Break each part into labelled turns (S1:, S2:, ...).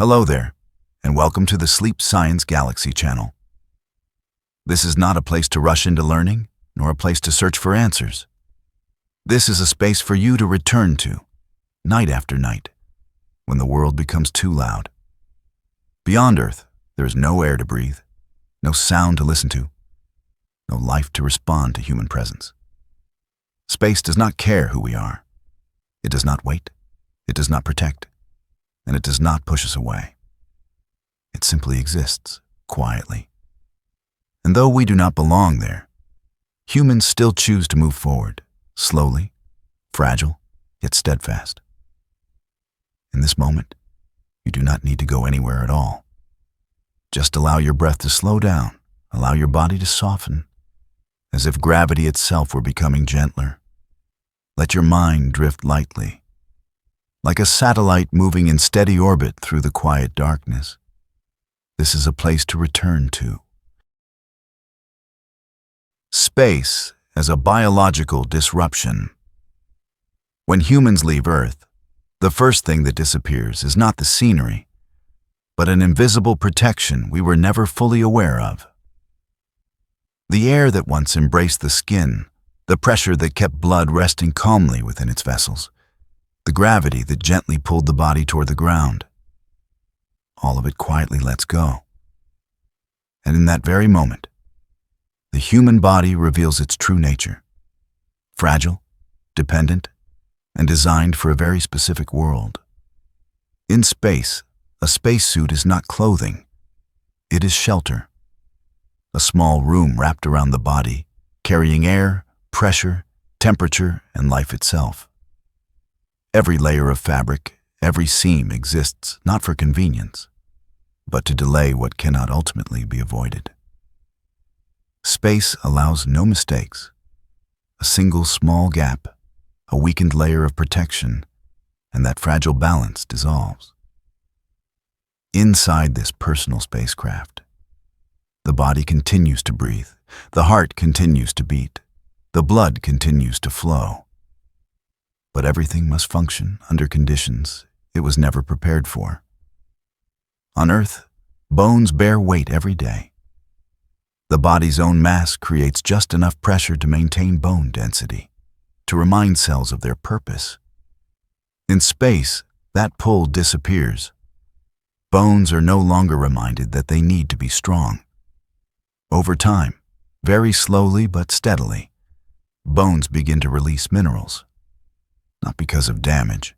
S1: Hello there, and welcome to the Sleep Science Galaxy channel. This is not a place to rush into learning, nor a place to search for answers. This is a space for you to return to, night after night, when the world becomes too loud. Beyond Earth, there is no air to breathe, no sound to listen to, no life to respond to human presence. Space does not care who we are. It does not wait, it does not protect, and it does not push us away. It simply exists, quietly. And though we do not belong there, humans still choose to move forward, slowly, fragile, yet steadfast. In this moment, you do not need to go anywhere at all. Just allow your breath to slow down, allow your body to soften, as if gravity itself were becoming gentler. Let your mind drift lightly, like a satellite moving in steady orbit through the quiet darkness. This is a place to return to. Space as a biological disruption. When humans leave Earth, the first thing that disappears is not the scenery, but an invisible protection we were never fully aware of. The air that once embraced the skin, the pressure that kept blood resting calmly within its vessels, the gravity that gently pulled the body toward the ground. All of it quietly lets go. And in that very moment, the human body reveals its true nature, fragile, dependent, and designed for a very specific world. In space, a spacesuit is not clothing, it is shelter. A small room wrapped around the body, carrying air, pressure, temperature, and life itself. Every layer of fabric, every seam exists not for convenience, but to delay what cannot ultimately be avoided. Space allows no mistakes. A single small gap, a weakened layer of protection, and that fragile balance dissolves. Inside this personal spacecraft, the body continues to breathe, the heart continues to beat, the blood continues to flow. But everything must function under conditions it was never prepared for. On Earth, bones bear weight every day. The body's own mass creates just enough pressure to maintain bone density, to remind cells of their purpose. In space, that pull disappears. Bones are no longer reminded that they need to be strong. Over time, very slowly but steadily, bones begin to release minerals, not because of damage,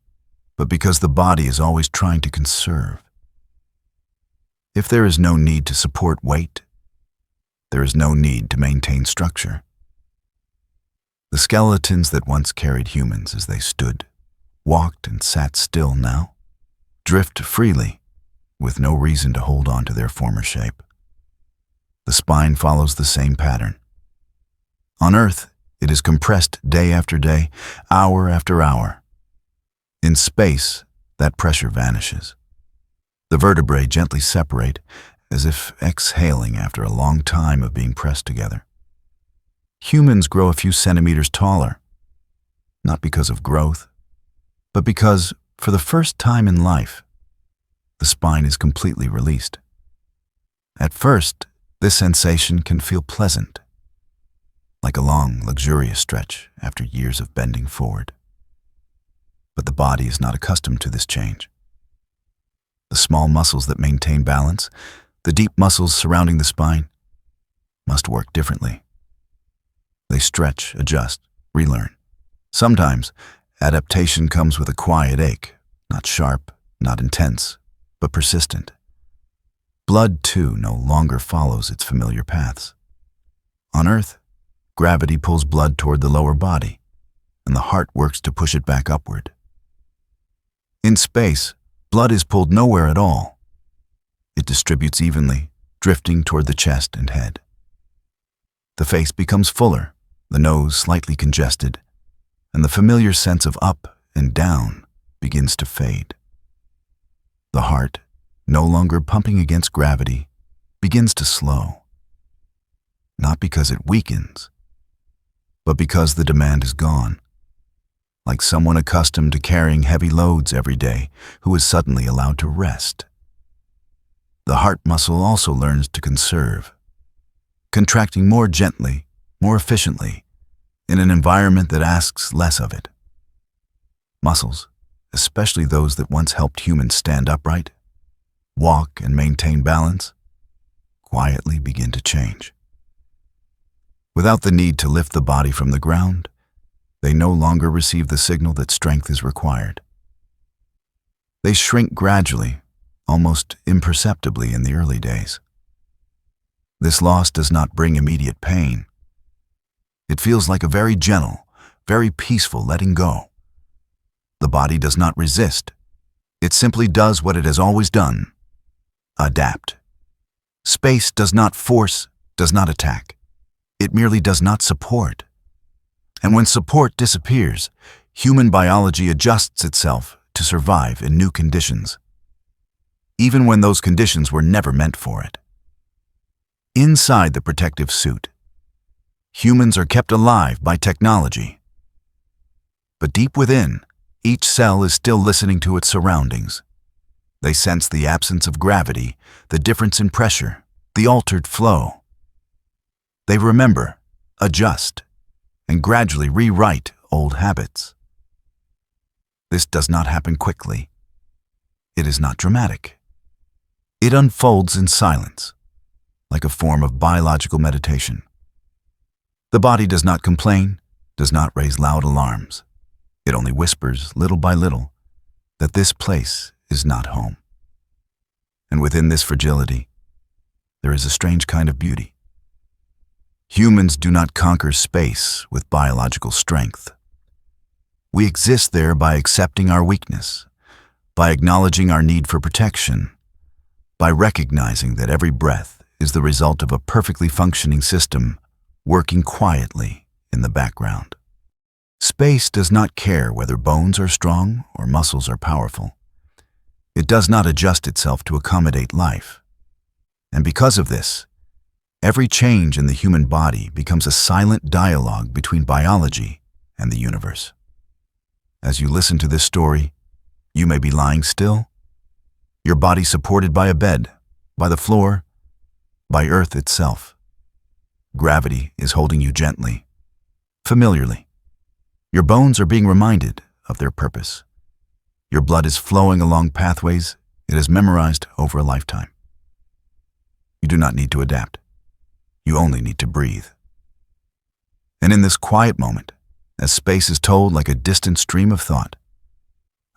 S1: but because the body is always trying to conserve. If there is no need to support weight, there is no need to maintain structure. The skeletons that once carried humans as they stood, walked, and sat still now drift freely, with no reason to hold on to their former shape. The spine follows the same pattern. On Earth, it is compressed day after day, hour after hour. In space, that pressure vanishes. The vertebrae gently separate, as if exhaling after a long time of being pressed together. Humans grow a few centimeters taller, not because of growth, but because, for the first time in life, the spine is completely released. At first, this sensation can feel pleasant, like a long, luxurious stretch after years of bending forward. But the body is not accustomed to this change. The small muscles that maintain balance, the deep muscles surrounding the spine, must work differently. They stretch, adjust, relearn. Sometimes, adaptation comes with a quiet ache, not sharp, not intense, but persistent. Blood, too, no longer follows its familiar paths. On Earth, gravity pulls blood toward the lower body, and the heart works to push it back upward. In space, blood is pulled nowhere at all. It distributes evenly, drifting toward the chest and head. The face becomes fuller, the nose slightly congested, and the familiar sense of up and down begins to fade. The heart, no longer pumping against gravity, begins to slow. Not because it weakens, but because the demand is gone. Like someone accustomed to carrying heavy loads every day who is suddenly allowed to rest, The heart muscle also learns to conserve, contracting more gently, more efficiently, in an environment that asks less of it. Muscles, especially those that once helped humans stand upright, walk and maintain balance, quietly begin to change. Without the need to lift the body from the ground, they no longer receive the signal that strength is required. They shrink gradually, almost imperceptibly in the early days. This loss does not bring immediate pain. It feels like a very gentle, very peaceful letting go. The body does not resist. It simply does what it has always done: adapt. Space does not force, does not attack. It merely does not support. And when support disappears, human biology adjusts itself to survive in new conditions, even when those conditions were never meant for it. Inside the protective suit, humans are kept alive by technology. But deep within, each cell is still listening to its surroundings. They sense the absence of gravity, the difference in pressure, the altered flow. They remember, adjust, and gradually rewrite old habits. This does not happen quickly. It is not dramatic. It unfolds in silence, like a form of biological meditation. The body does not complain, does not raise loud alarms. It only whispers, little by little, that this place is not home. And within this fragility, there is a strange kind of beauty. Humans do not conquer space with biological strength. We exist there by accepting our weakness, by acknowledging our need for protection, by recognizing that every breath is the result of a perfectly functioning system working quietly in the background. Space does not care whether bones are strong or muscles are powerful. It does not adjust itself to accommodate life. And because of this, every change in the human body becomes a silent dialogue between biology and the universe. As you listen to this story, you may be lying still, your body supported by a bed, by the floor, by Earth itself. Gravity is holding you gently, familiarly. Your bones are being reminded of their purpose. Your blood is flowing along pathways it has memorized over a lifetime. You do not need to adapt. You only need to breathe. And in this quiet moment, as space is told like a distant stream of thought,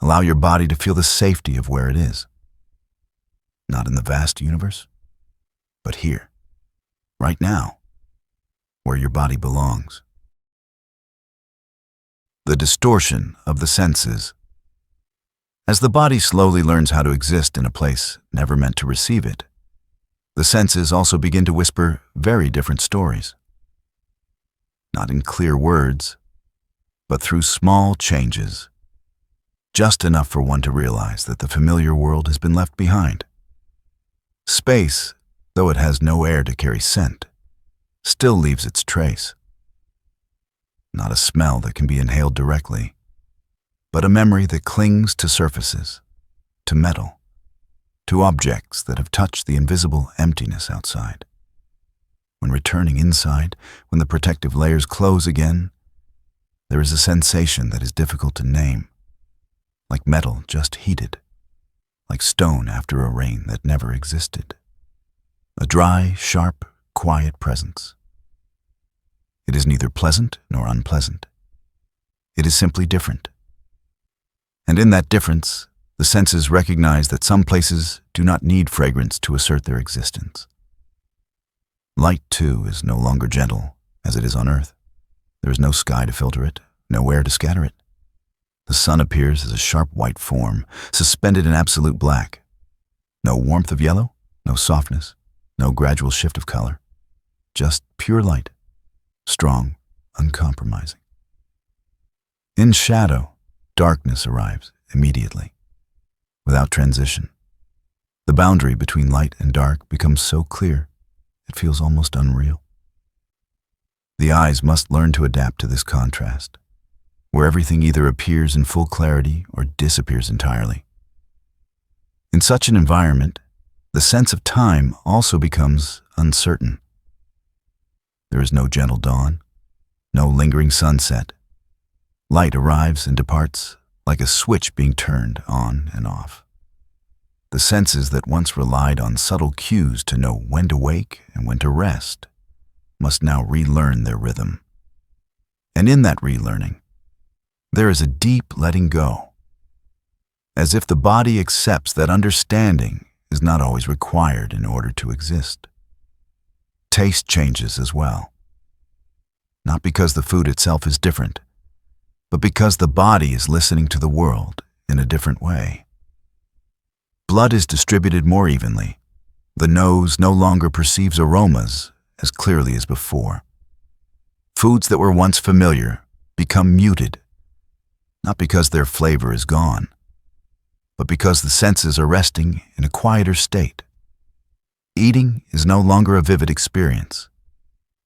S1: allow your body to feel the safety of where it is. Not in the vast universe, but here, right now, where your body belongs. The distortion of the senses. As the body slowly learns how to exist in a place never meant to receive it, the senses also begin to whisper very different stories. Not in clear words, but through small changes, just enough for one to realize that the familiar world has been left behind. Space, though it has no air to carry scent, still leaves its trace. Not a smell that can be inhaled directly, but a memory that clings to surfaces, to metal, to objects that have touched the invisible emptiness outside. When returning inside, when the protective layers close again, there is a sensation that is difficult to name, like metal just heated, like stone after a rain that never existed. A dry, sharp, quiet presence. It is neither pleasant nor unpleasant. It is simply different. And in that difference, the senses recognize that some places do not need fragrance to assert their existence. Light, too, is no longer gentle, as it is on Earth. There is no sky to filter it, no air to scatter it. The sun appears as a sharp white form, suspended in absolute black. No warmth of yellow, no softness, no gradual shift of color. Just pure light, strong, uncompromising. In shadow, darkness arrives immediately, without transition. The boundary between light and dark becomes so clear, it feels almost unreal. The eyes must learn to adapt to this contrast, where everything either appears in full clarity or disappears entirely. In such an environment, The sense of time also becomes uncertain. There is no gentle dawn, no lingering sunset. Light arrives and departs like a switch being turned on and off. The senses that once relied on subtle cues to know when to wake and when to rest must now relearn their rhythm. And in that relearning, there is a deep letting go, as if the body accepts that understanding is not always required in order to exist. Taste changes as well, not because the food itself is different, but because the body is listening to the world in a different way. Blood is distributed more evenly. The nose no longer perceives aromas as clearly as before. Foods that were once familiar become muted, not because their flavor is gone, but because the senses are resting in a quieter state. Eating is no longer a vivid experience,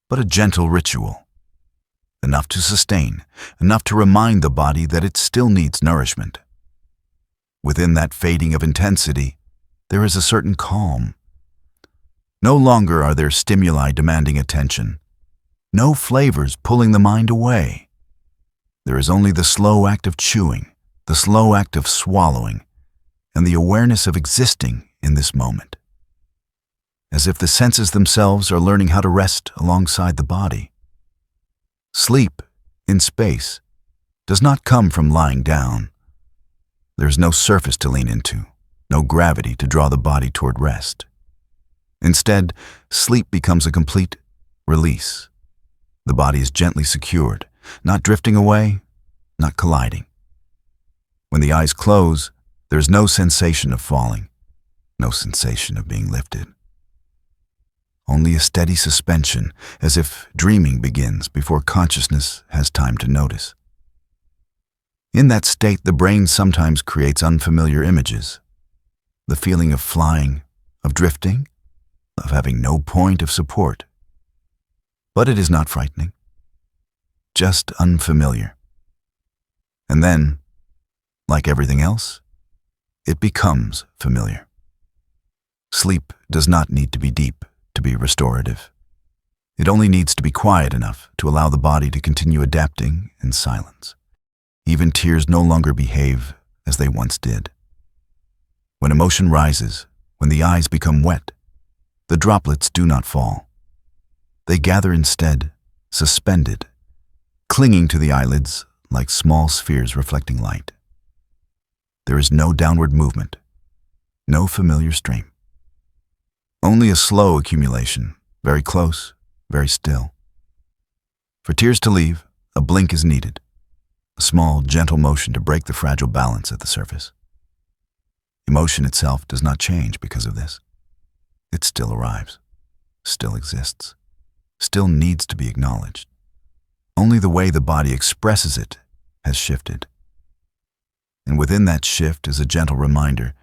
S1: but a gentle ritual, enough to sustain, enough to remind the body that it still needs nourishment. Within that fading of intensity, there is a certain calm. No longer are there stimuli demanding attention, no flavors pulling the mind away. There is only the slow act of chewing, the slow act of swallowing, and the awareness of existing in this moment. As if the senses themselves are learning how to rest alongside the body. Sleep, in space, does not come from lying down. There is no surface to lean into, no gravity to draw the body toward rest. Instead, sleep becomes a complete release. The body is gently secured, not drifting away, not colliding. When the eyes close, there is no sensation of falling, no sensation of being lifted. Only a steady suspension, as if dreaming begins before consciousness has time to notice. In that state, the brain sometimes creates unfamiliar images. The feeling of flying, of drifting, of having no point of support. But it is not frightening, just unfamiliar. And then, like everything else, it becomes familiar. Sleep does not need to be deep to be restorative. It only needs to be quiet enough to allow the body to continue adapting in silence. Even tears no longer behave as they once did. When emotion rises, when the eyes become wet, the droplets do not fall. They gather instead, suspended, clinging to the eyelids like small spheres reflecting light. There is no downward movement, no familiar stream. Only a slow accumulation, very close, very still. For tears to leave, a blink is needed, a small, gentle motion to break the fragile balance at the surface. Emotion itself does not change because of this. It still arrives, still exists, still needs to be acknowledged. Only the way the body expresses it has shifted. And within that shift is a gentle reminder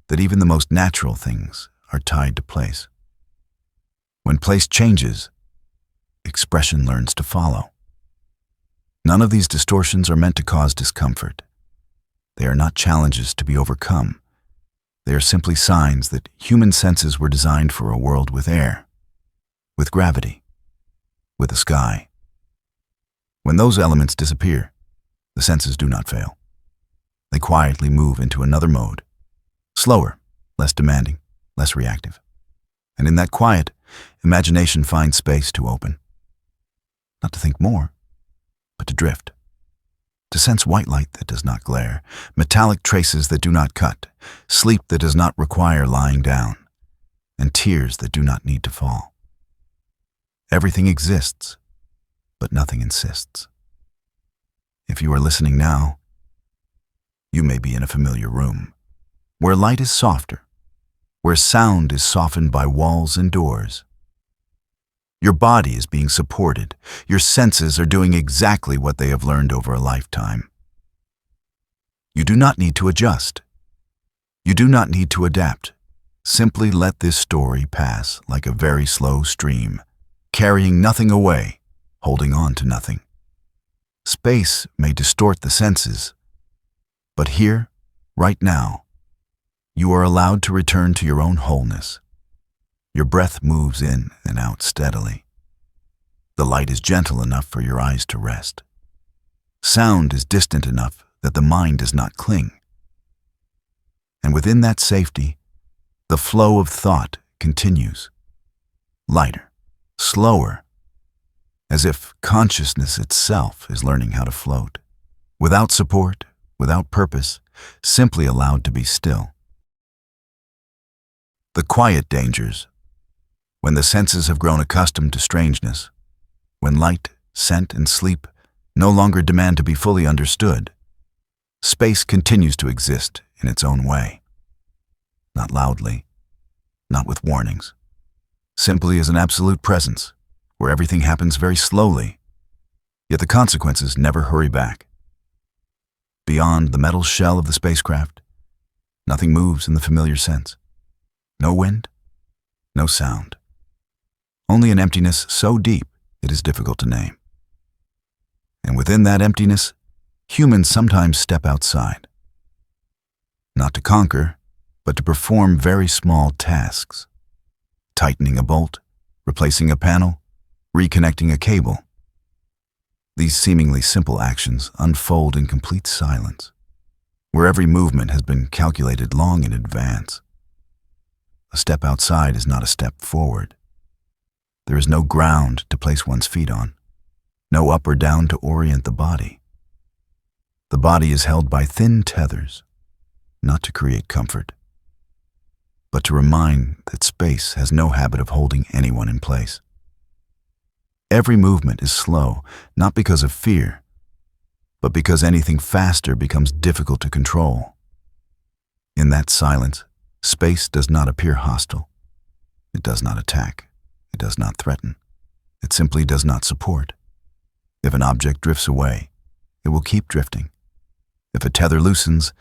S1: that even the most natural things are tied to place. When place changes, expression learns to follow. None of these distortions are meant to cause discomfort. They are not challenges to be overcome. They are simply signs that human senses were designed for a world with air, with gravity, with a sky. When those elements disappear, the senses do not fail. They quietly move into another mode, slower, less demanding, less reactive. And in that quiet, imagination finds space to open. Not to think more, but to drift. To sense white light that does not glare, metallic traces that do not cut, sleep that does not require lying down, and tears that do not need to fall. Everything exists, but nothing insists. If you are listening now, you may be in a familiar room, where light is softer, where sound is softened by walls and doors. Your body is being supported. Your senses are doing exactly what they have learned over a lifetime. You do not need to adjust. You do not need to adapt. Simply let this story pass like a very slow stream, carrying nothing away, holding on to nothing. Space may distort the senses, but here, right now, you are allowed to return to your own wholeness. Your breath moves in and out steadily. The light is gentle enough for your eyes to rest. Sound is distant enough that the mind does not cling. And within that safety, the flow of thought continues, lighter, slower, as if consciousness itself is learning how to float, without support, without purpose, simply allowed to be still. The quiet dangers, when the senses have grown accustomed to strangeness, when light, scent, and sleep no longer demand to be fully understood, space continues to exist in its own way. Not loudly, not with warnings, simply as an absolute presence, where everything happens very slowly, yet the consequences never hurry back. Beyond the metal shell of the spacecraft, nothing moves in the familiar sense. No wind, no sound. Only an emptiness so deep it is difficult to name. And within that emptiness, humans sometimes step outside. Not to conquer, but to perform very small tasks. Tightening a bolt, replacing a panel, reconnecting a cable. These seemingly simple actions unfold in complete silence, where every movement has been calculated long in advance. A step outside is not a step forward. There is no ground to place one's feet on, no up or down to orient the body. The body is held by thin tethers, not to create comfort, but to remind that space has no habit of holding anyone in place. Every movement is slow, not because of fear, but because anything faster becomes difficult to control. In that silence, space does not appear hostile. It does not attack. It does not threaten. It simply does not support. If an object drifts away, it will keep drifting. If a tether loosens,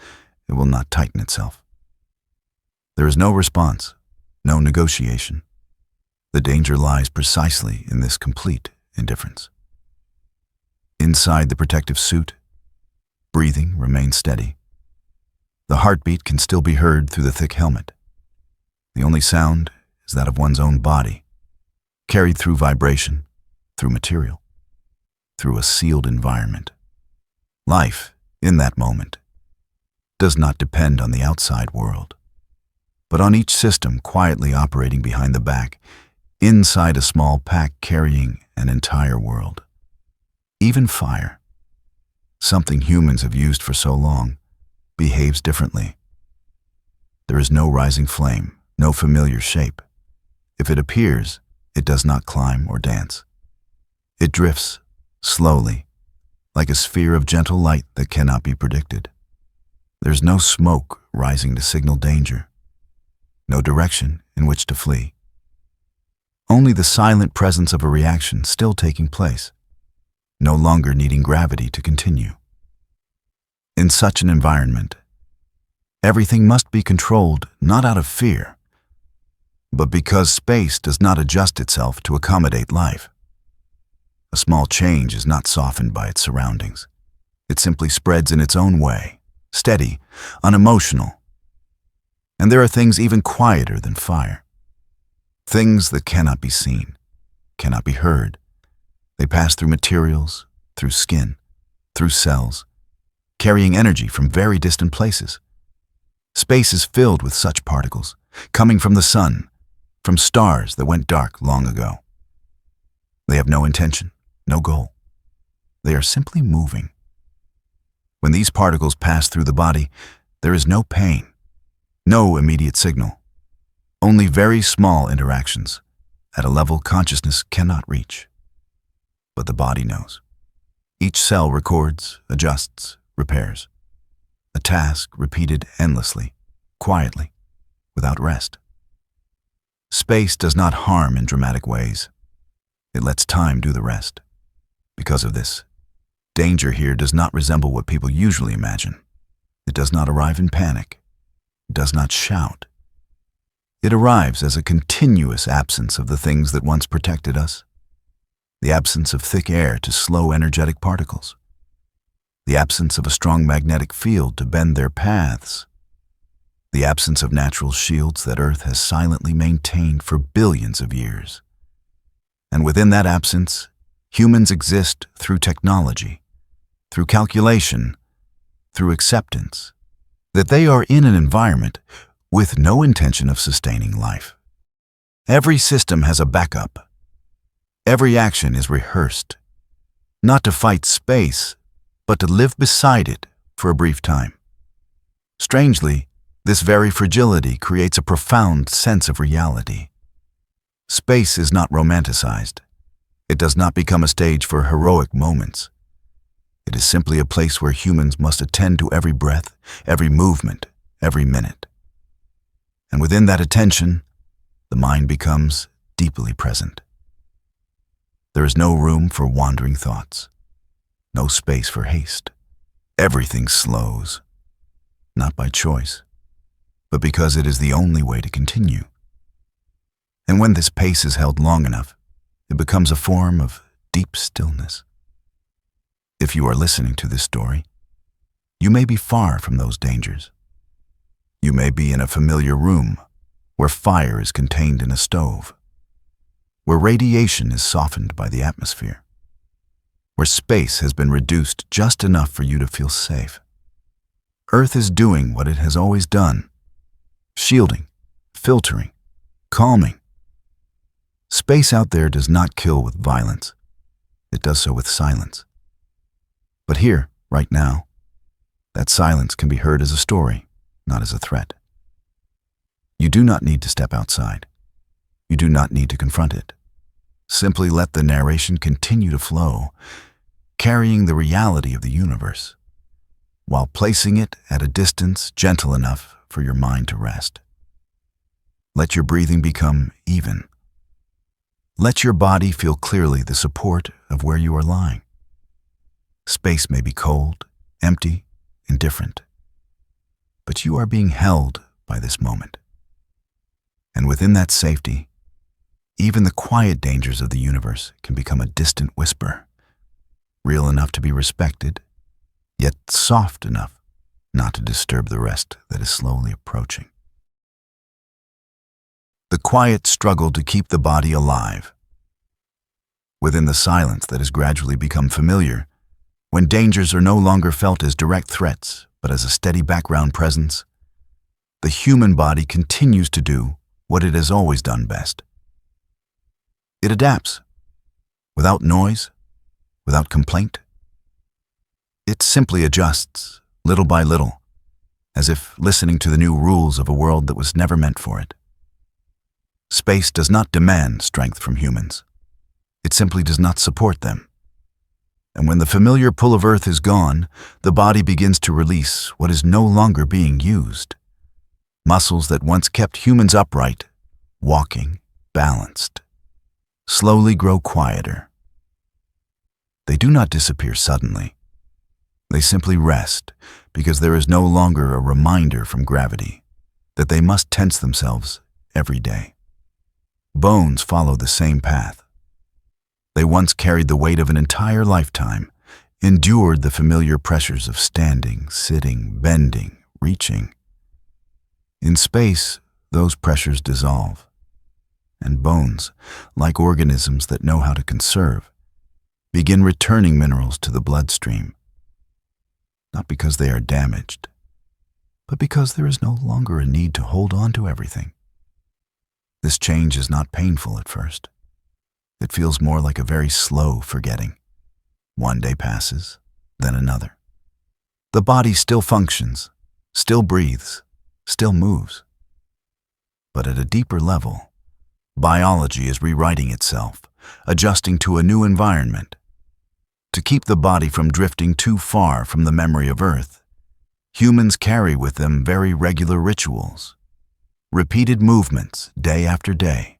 S1: it will not tighten itself. There is no response, no negotiation. The danger lies precisely in this complete indifference. Inside the protective suit, breathing remains steady. The heartbeat can still be heard through the thick helmet. The only sound is that of one's own body, carried through vibration, through material, through a sealed environment. Life, in that moment, does not depend on the outside world, but on each system quietly operating behind the back, inside a small pack carrying an entire world. Even fire, something humans have used for so long, behaves differently. There is no rising flame, no familiar shape. If it appears, it does not climb or dance. It drifts, slowly, like a sphere of gentle light that cannot be predicted. There's no smoke rising to signal danger, no direction in which to flee. Only the silent presence of a reaction still taking place, no longer needing gravity to continue. In such an environment, everything must be controlled not out of fear, but because space does not adjust itself to accommodate life. A small change is not softened by its surroundings. It simply spreads in its own way, steady, unemotional. And there are things even quieter than fire. Things that cannot be seen, cannot be heard. They pass through materials, through skin, through cells, carrying energy from very distant places. Space is filled with such particles, coming from the sun, from stars that went dark long ago. They have no intention, no goal. They are simply moving. When these particles pass through the body, there is no pain, no immediate signal, only very small interactions at a level consciousness cannot reach. But the body knows. Each cell records, adjusts, repairs. A task repeated endlessly, quietly, without rest. Space does not harm in dramatic ways. It lets time do the rest. Because of this, danger here does not resemble what people usually imagine. It does not arrive in panic. It does not shout. It arrives as a continuous absence of the things that once protected us. The absence of thick air to slow energetic particles. The absence of a strong magnetic field to bend their paths. the absence of natural shields that Earth has silently maintained for billions of years. And within that absence, humans exist through technology, through calculation, through acceptance, that they are in an environment with no intention of sustaining life. Every system has a backup. Every action is rehearsed, not to fight space, but to live beside it for a brief time. Strangely, this very fragility creates a profound sense of reality. Space is not romanticized. It does not become a stage for heroic moments. It is simply a place where humans must attend to every breath, every movement, every minute. And within that attention, the mind becomes deeply present. There is no room for wandering thoughts, no space for haste. Everything slows, not by choice, but because it is the only way to continue. And when this pace is held long enough, it becomes a form of deep stillness. If you are listening to this story, you may be far from those dangers. You may be in a familiar room where fire is contained in a stove, where radiation is softened by the atmosphere, where space has been reduced just enough for you to feel safe. Earth is doing what it has always done, shielding, filtering, calming. Space out there does not kill with violence. It does so with silence. But here, right now, that silence can be heard as a story, not as a threat. You do not need to step outside. You do not need to confront it. Simply let the narration continue to flow, carrying the reality of the universe, while placing it at a distance gentle enough for your mind to rest. Let your breathing become even. Let your body feel clearly the support of where you are lying. Space may be cold, empty, indifferent, but you are being held by this moment. And within that safety, even the quiet dangers of the universe can become a distant whisper, real enough to be respected, yet soft enough not to disturb the rest that is slowly approaching. The quiet struggle to keep the body alive. Within the silence that has gradually become familiar, when dangers are no longer felt as direct threats, but as a steady background presence, the human body continues to do what it has always done best. It adapts, without noise, without complaint. It simply adjusts, little by little, as if listening to the new rules of a world that was never meant for it. Space does not demand strength from humans. It simply does not support them. And when the familiar pull of Earth is gone, the body begins to release what is no longer being used. Muscles that once kept humans upright, walking, balanced, slowly grow quieter. They do not disappear suddenly. They simply rest because there is no longer a reminder from gravity that they must tense themselves every day. Bones follow the same path. They once carried the weight of an entire lifetime, endured the familiar pressures of standing, sitting, bending, reaching. In space, those pressures dissolve, and bones, like organisms that know how to conserve, begin returning minerals to the bloodstream, not because they are damaged, but because there is no longer a need to hold on to everything. This change is not painful at first. It feels more like a very slow forgetting. One day passes, then another. The body still functions, still breathes, still moves. But at a deeper level, biology is rewriting itself, adjusting to a new environment. To keep the body from drifting too far from the memory of Earth, humans carry with them very regular rituals, repeated movements day after day,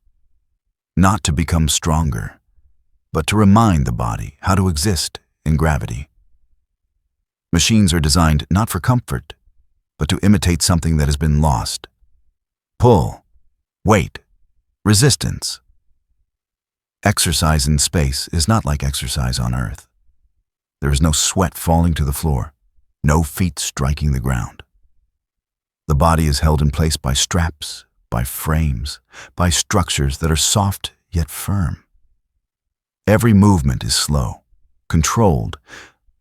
S1: not to become stronger, but to remind the body how to exist in gravity. Machines are designed not for comfort, but to imitate something that has been lost. Pull, weight, resistance. Exercise in space is not like exercise on Earth. There is no sweat falling to the floor, no feet striking the ground. The body is held in place by straps, by frames, by structures that are soft yet firm. Every movement is slow, controlled,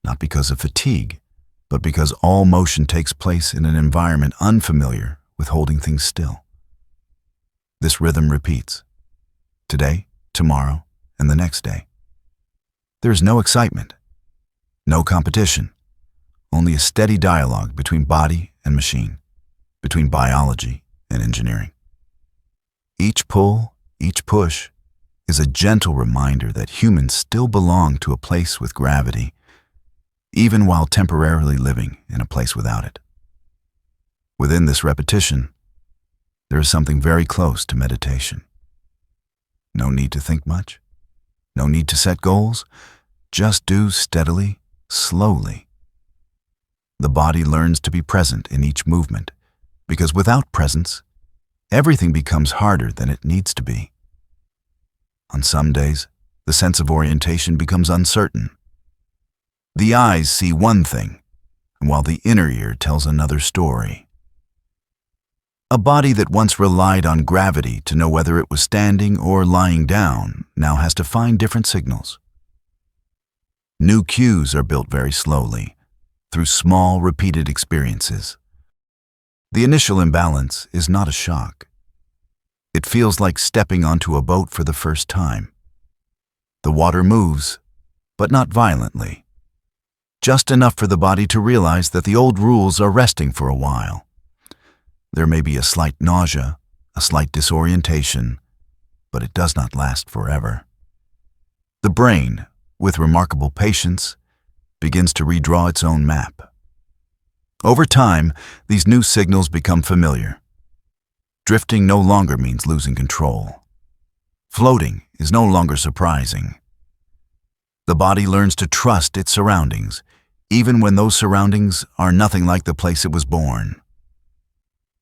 S1: not because of fatigue, but because all motion takes place in an environment unfamiliar with holding things still. This rhythm repeats, today, tomorrow, and the next day. There is no excitement, no competition, only a steady dialogue between body and machine, between biology and engineering. Each pull, each push, is a gentle reminder that humans still belong to a place with gravity, even while temporarily living in a place without it. Within this repetition, there is something very close to meditation. No need to think much, no need to set goals, just do steadily, slowly. The body learns to be present in each movement, because without presence, everything becomes harder than it needs to be. On some days, the sense of orientation becomes uncertain. The eyes see one thing, while the inner ear tells another story. A body that once relied on gravity to know whether it was standing or lying down now has to find different signals. New cues are built very slowly, through small, repeated experiences. The initial imbalance is not a shock. It feels like stepping onto a boat for the first time. The water moves, but not violently. Just enough for the body to realize that the old rules are resting for a while. There may be a slight nausea, a slight disorientation, but it does not last forever. The brain, with remarkable patience, begins to redraw its own map. Over time, these new signals become familiar. Drifting no longer means losing control. Floating is no longer surprising. The body learns to trust its surroundings, even when those surroundings are nothing like the place it was born.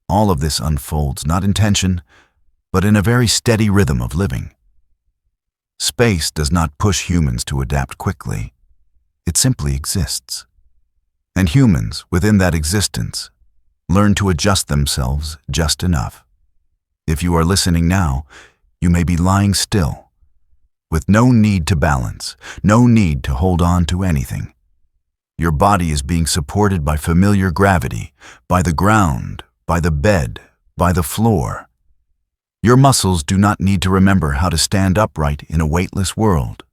S1: All of this unfolds not in tension, but in a very steady rhythm of living. Space does not push humans to adapt quickly. It simply exists. And humans, within that existence, learn to adjust themselves just enough. If you are listening now, you may be lying still, with no need to balance, no need to hold on to anything. Your body is being supported by familiar gravity, by the ground, by the bed, by the floor. Your muscles do not need to remember how to stand upright in a weightless world.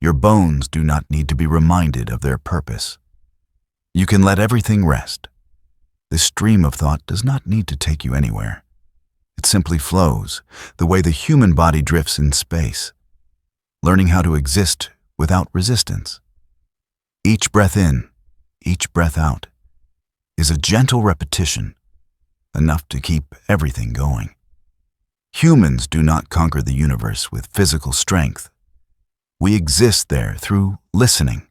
S1: Your bones do not need to be reminded of their purpose. You can let everything rest. This stream of thought does not need to take you anywhere. It simply flows, the way the human body drifts in space, learning how to exist without resistance. Each breath in, each breath out, is a gentle repetition, enough to keep everything going. Humans do not conquer the universe with physical strength. We exist there through listening.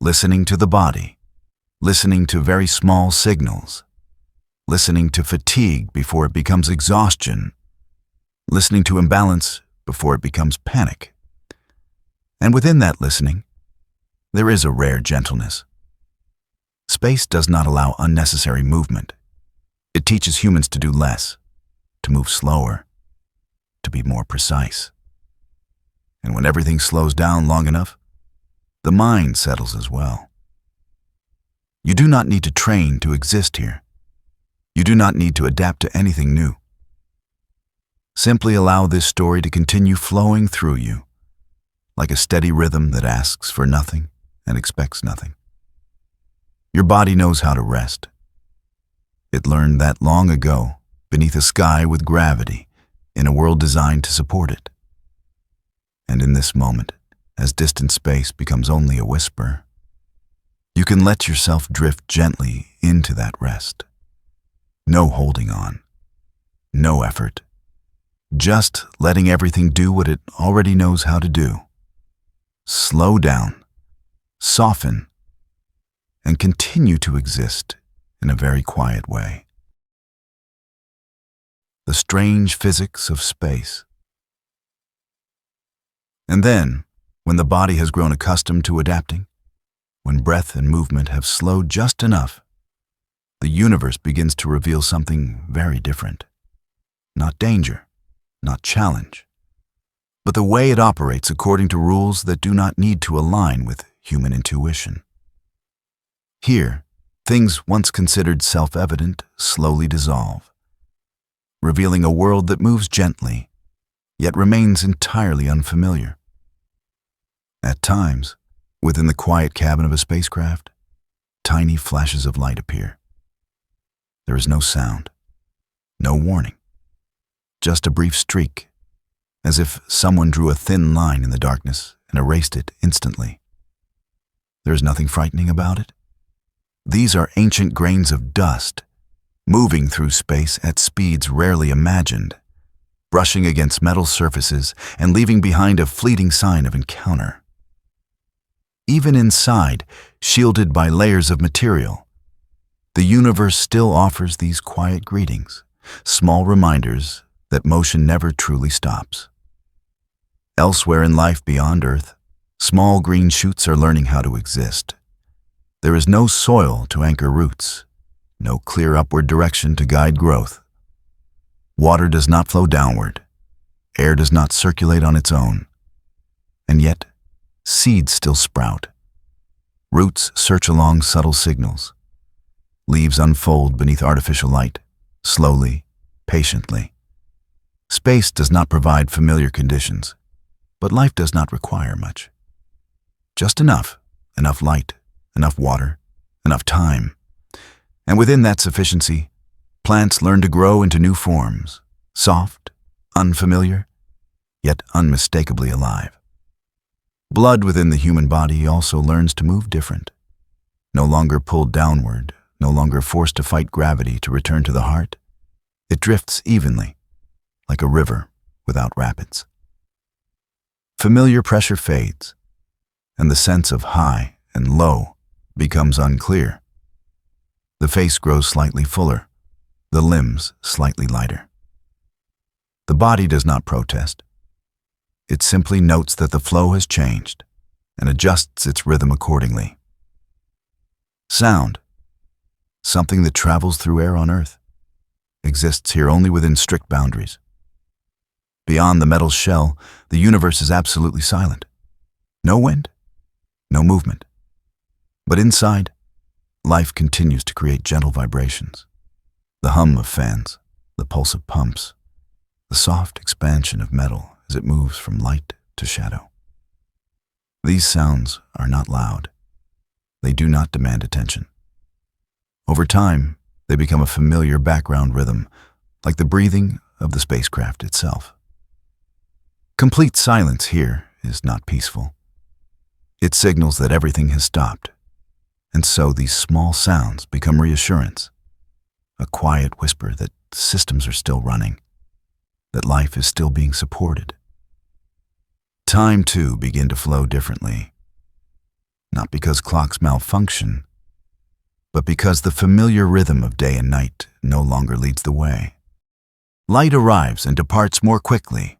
S1: Listening to the body, listening to very small signals, listening to fatigue before it becomes exhaustion, listening to imbalance before it becomes panic. And within that listening, there is a rare gentleness. Space does not allow unnecessary movement. It teaches humans to do less, to move slower, to be more precise. And when everything slows down long enough, the mind settles as well. You do not need to train to exist here. You do not need to adapt to anything new. Simply allow this story to continue flowing through you, like a steady rhythm that asks for nothing and expects nothing. Your body knows how to rest. It learned that long ago, beneath a sky with gravity, in a world designed to support it. And in this moment, as distant space becomes only a whisper, you can let yourself drift gently into that rest. No holding on, no effort, just letting everything do what it already knows how to do. Slow down, soften, and continue to exist in a very quiet way. The strange physics of space. And then, when the body has grown accustomed to adapting, when breath and movement have slowed just enough, the universe begins to reveal something very different. Not danger, not challenge, but the way it operates according to rules that do not need to align with human intuition. Here, things once considered self-evident slowly dissolve, revealing a world that moves gently, yet remains entirely unfamiliar. At times, within the quiet cabin of a spacecraft, tiny flashes of light appear. There is no sound, no warning, just a brief streak, as if someone drew a thin line in the darkness and erased it instantly. There is nothing frightening about it. These are ancient grains of dust, moving through space at speeds rarely imagined, brushing against metal surfaces and leaving behind a fleeting sign of encounter. Even inside, shielded by layers of material, the universe still offers these quiet greetings, small reminders that motion never truly stops. Elsewhere in life beyond Earth, small green shoots are learning how to exist. There is no soil to anchor roots, no clear upward direction to guide growth. Water does not flow downward, air does not circulate on its own, and yet seeds still sprout. Roots search along subtle signals. Leaves unfold beneath artificial light, slowly, patiently. Space does not provide familiar conditions, but life does not require much. Just enough light, enough water, enough time. And within that sufficiency, plants learn to grow into new forms, soft, unfamiliar, yet unmistakably alive. Blood within the human body also learns to move different. No longer pulled downward, no longer forced to fight gravity to return to the heart. It drifts evenly, like a river without rapids. Familiar pressure fades, and the sense of high and low becomes unclear. The face grows slightly fuller, the limbs slightly lighter. The body does not protest. It simply notes that the flow has changed and adjusts its rhythm accordingly. Sound, something that travels through air on Earth, exists here only within strict boundaries. Beyond the metal shell, the universe is absolutely silent. No wind, no movement. But inside, life continues to create gentle vibrations. The hum of fans, the pulse of pumps, the soft expansion of metal as it moves from light to shadow. These sounds are not loud. They do not demand attention. Over time, they become a familiar background rhythm, like the breathing of the spacecraft itself. Complete silence here is not peaceful. It signals that everything has stopped, and so these small sounds become reassurance, a quiet whisper that systems are still running, that life is still being supported. Time, too, begin to flow differently, not because clocks malfunction, but because the familiar rhythm of day and night no longer leads the way. Light arrives and departs more quickly.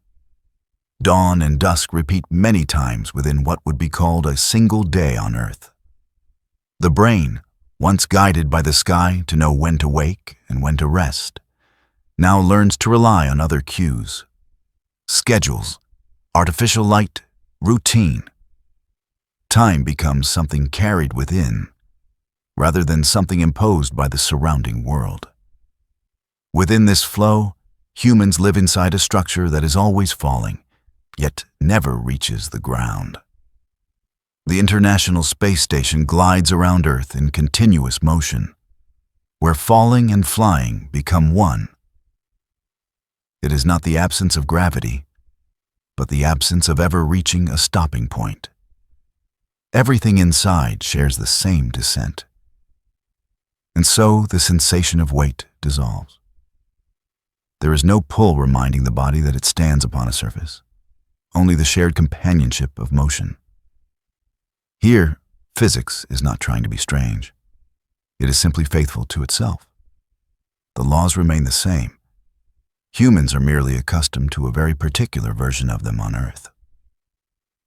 S1: Dawn and dusk repeat many times within what would be called a single day on Earth. The brain, once guided by the sky to know when to wake and when to rest, now learns to rely on other cues. Schedules, artificial light, routine. Time becomes something carried within, rather than something imposed by the surrounding world. Within this flow, humans live inside a structure that is always falling, yet never reaches the ground. The International Space Station glides around Earth in continuous motion, where falling and flying become one. It is not the absence of gravity, but the absence of ever reaching a stopping point. Everything inside shares the same descent. And so the sensation of weight dissolves. There is no pull reminding the body that it stands upon a surface, only the shared companionship of motion. Here, physics is not trying to be strange. It is simply faithful to itself. The laws remain the same. Humans are merely accustomed to a very particular version of them on Earth.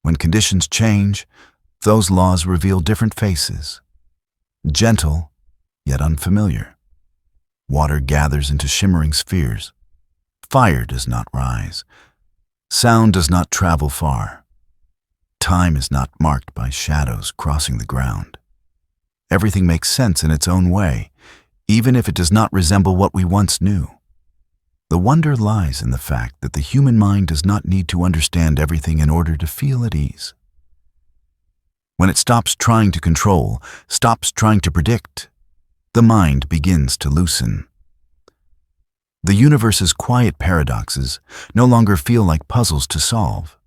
S1: When conditions change, those laws reveal different faces, gentle yet unfamiliar. Water gathers into shimmering spheres. Fire does not rise. Sound does not travel far. Time is not marked by shadows crossing the ground. Everything makes sense in its own way, even if it does not resemble what we once knew. The wonder lies in the fact that the human mind does not need to understand everything in order to feel at ease. When it stops trying to control, stops trying to predict, the mind begins to loosen. The universe's quiet paradoxes no longer feel like puzzles to solve.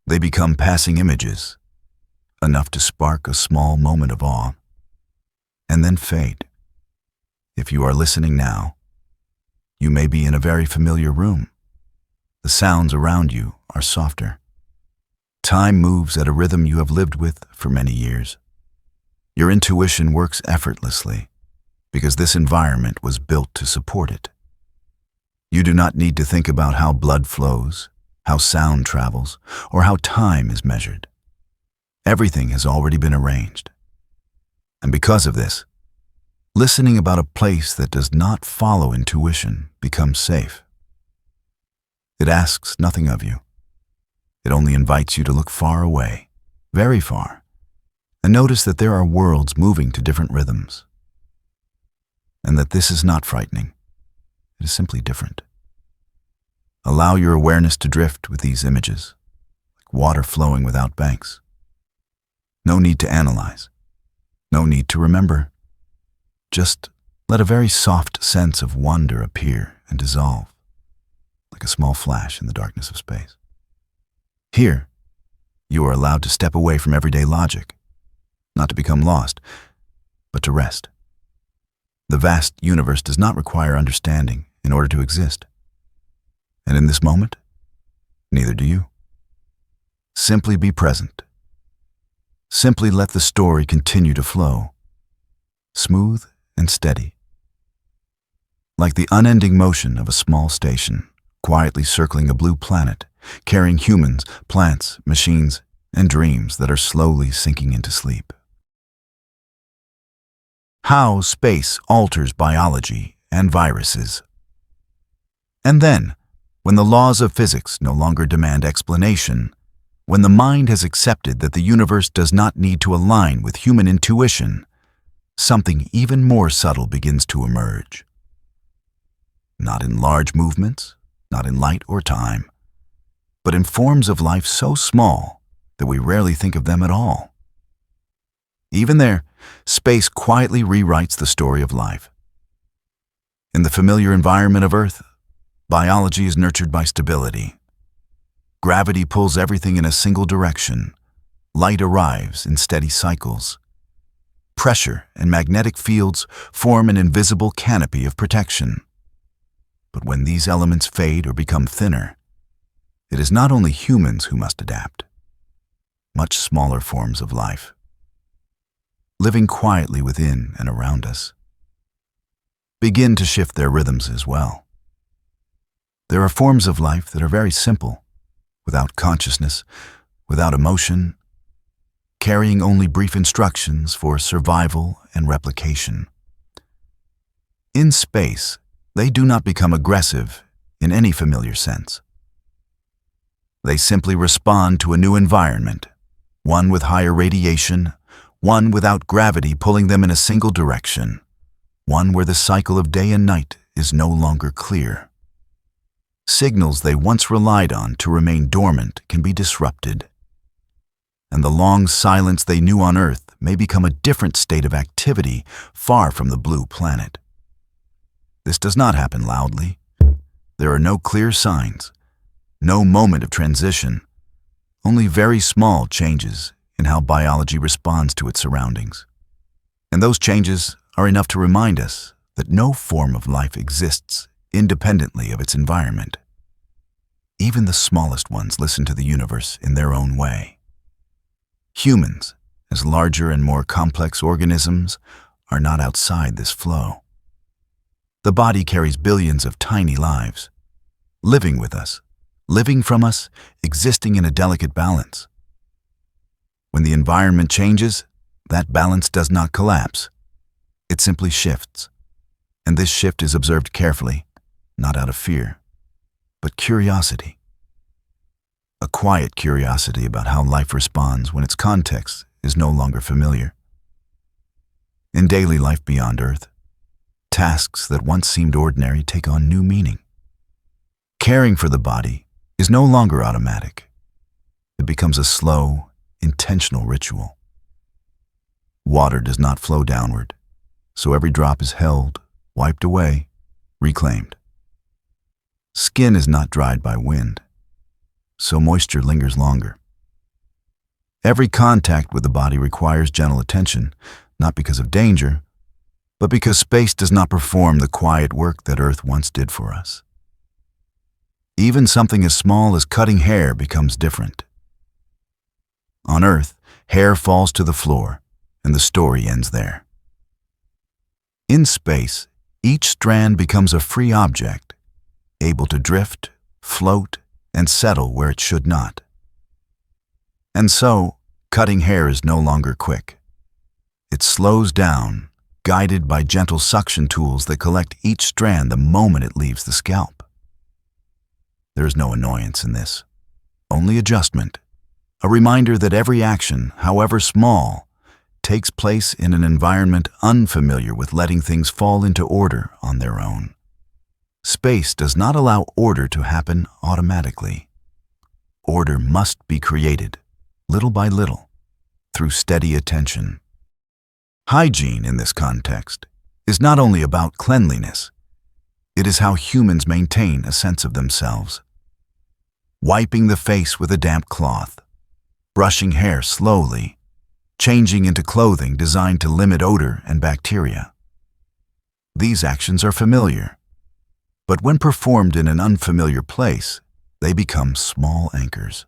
S1: They become passing images, enough to spark a small moment of awe, and then fade. If you are listening now, you may be in a very familiar room. The sounds around you are softer. Time moves at a rhythm you have lived with for many years. Your intuition works effortlessly because this environment was built to support it. You do not need to think about how blood flows, how sound travels, or how time is measured. Everything has already been arranged. And because of this, listening about a place that does not follow intuition becomes safe. It asks nothing of you. It only invites you to look far away, very far, and notice that there are worlds moving to different rhythms. And that this is not frightening. It is simply different. Allow your awareness to drift with these images, like water flowing without banks. No need to analyze. No need to remember. Just let a very soft sense of wonder appear and dissolve, like a small flash in the darkness of space. Here, you are allowed to step away from everyday logic, not to become lost, but to rest. The vast universe does not require understanding in order to exist. And in this moment, neither do you. Simply be present. Simply let the story continue to flow, smooth and steady, like the unending motion of a small station, quietly circling a blue planet, carrying humans, plants, machines, and dreams that are slowly sinking into sleep. How space alters biology and viruses. And then, when the laws of physics no longer demand explanation, when the mind has accepted that the universe does not need to align with human intuition, something even more subtle begins to emerge. Not in large movements, not in light or time, but in forms of life so small that we rarely think of them at all. Even there, space quietly rewrites the story of life. In the familiar environment of Earth, biology is nurtured by stability. Gravity pulls everything in a single direction. Light arrives in steady cycles. Pressure and magnetic fields form an invisible canopy of protection. But when these elements fade or become thinner, it is not only humans who must adapt. Much smaller forms of life, living quietly within and around us, begin to shift their rhythms as well. There are forms of life that are very simple, without consciousness, without emotion, carrying only brief instructions for survival and replication. In space, they do not become aggressive in any familiar sense. They simply respond to a new environment, one with higher radiation, one without gravity pulling them in a single direction, one where the cycle of day and night is no longer clear. Signals they once relied on to remain dormant can be disrupted, and the long silence they knew on Earth may become a different state of activity far from the blue planet. This does not happen loudly. There are no clear signs, no moment of transition, only very small changes in how biology responds to its surroundings. And those changes are enough to remind us that no form of life exists independently of its environment. Even the smallest ones listen to the universe in their own way. Humans, as larger and more complex organisms, are not outside this flow. The body carries billions of tiny lives, living with us, living from us, existing in a delicate balance. When the environment changes, that balance does not collapse. It simply shifts. And this shift is observed carefully, not out of fear, but curiosity. A quiet curiosity about how life responds when its context is no longer familiar. In daily life beyond Earth, tasks that once seemed ordinary take on new meaning. Caring for the body is no longer automatic. It becomes a slow, intentional ritual. Water does not flow downward, so every drop is held, wiped away, reclaimed. Skin is not dried by wind, so moisture lingers longer. Every contact with the body requires gentle attention, not because of danger, but because space does not perform the quiet work that Earth once did for us. Even something as small as cutting hair becomes different. On Earth, hair falls to the floor, and the story ends there. In space, each strand becomes a free object, able to drift, float, and settle where it should not. And so, cutting hair is no longer quick. It slows down, guided by gentle suction tools that collect each strand the moment it leaves the scalp. There is no annoyance in this, only adjustment, a reminder that every action, however small, takes place in an environment unfamiliar with letting things fall into order on their own. Space does not allow order to happen automatically. Order must be created, little by little, through steady attention. Hygiene in this context is not only about cleanliness, it is how humans maintain a sense of themselves. Wiping the face with a damp cloth, brushing hair slowly, changing into clothing designed to limit odor and bacteria. These actions are familiar, but when performed in an unfamiliar place, they become small anchors.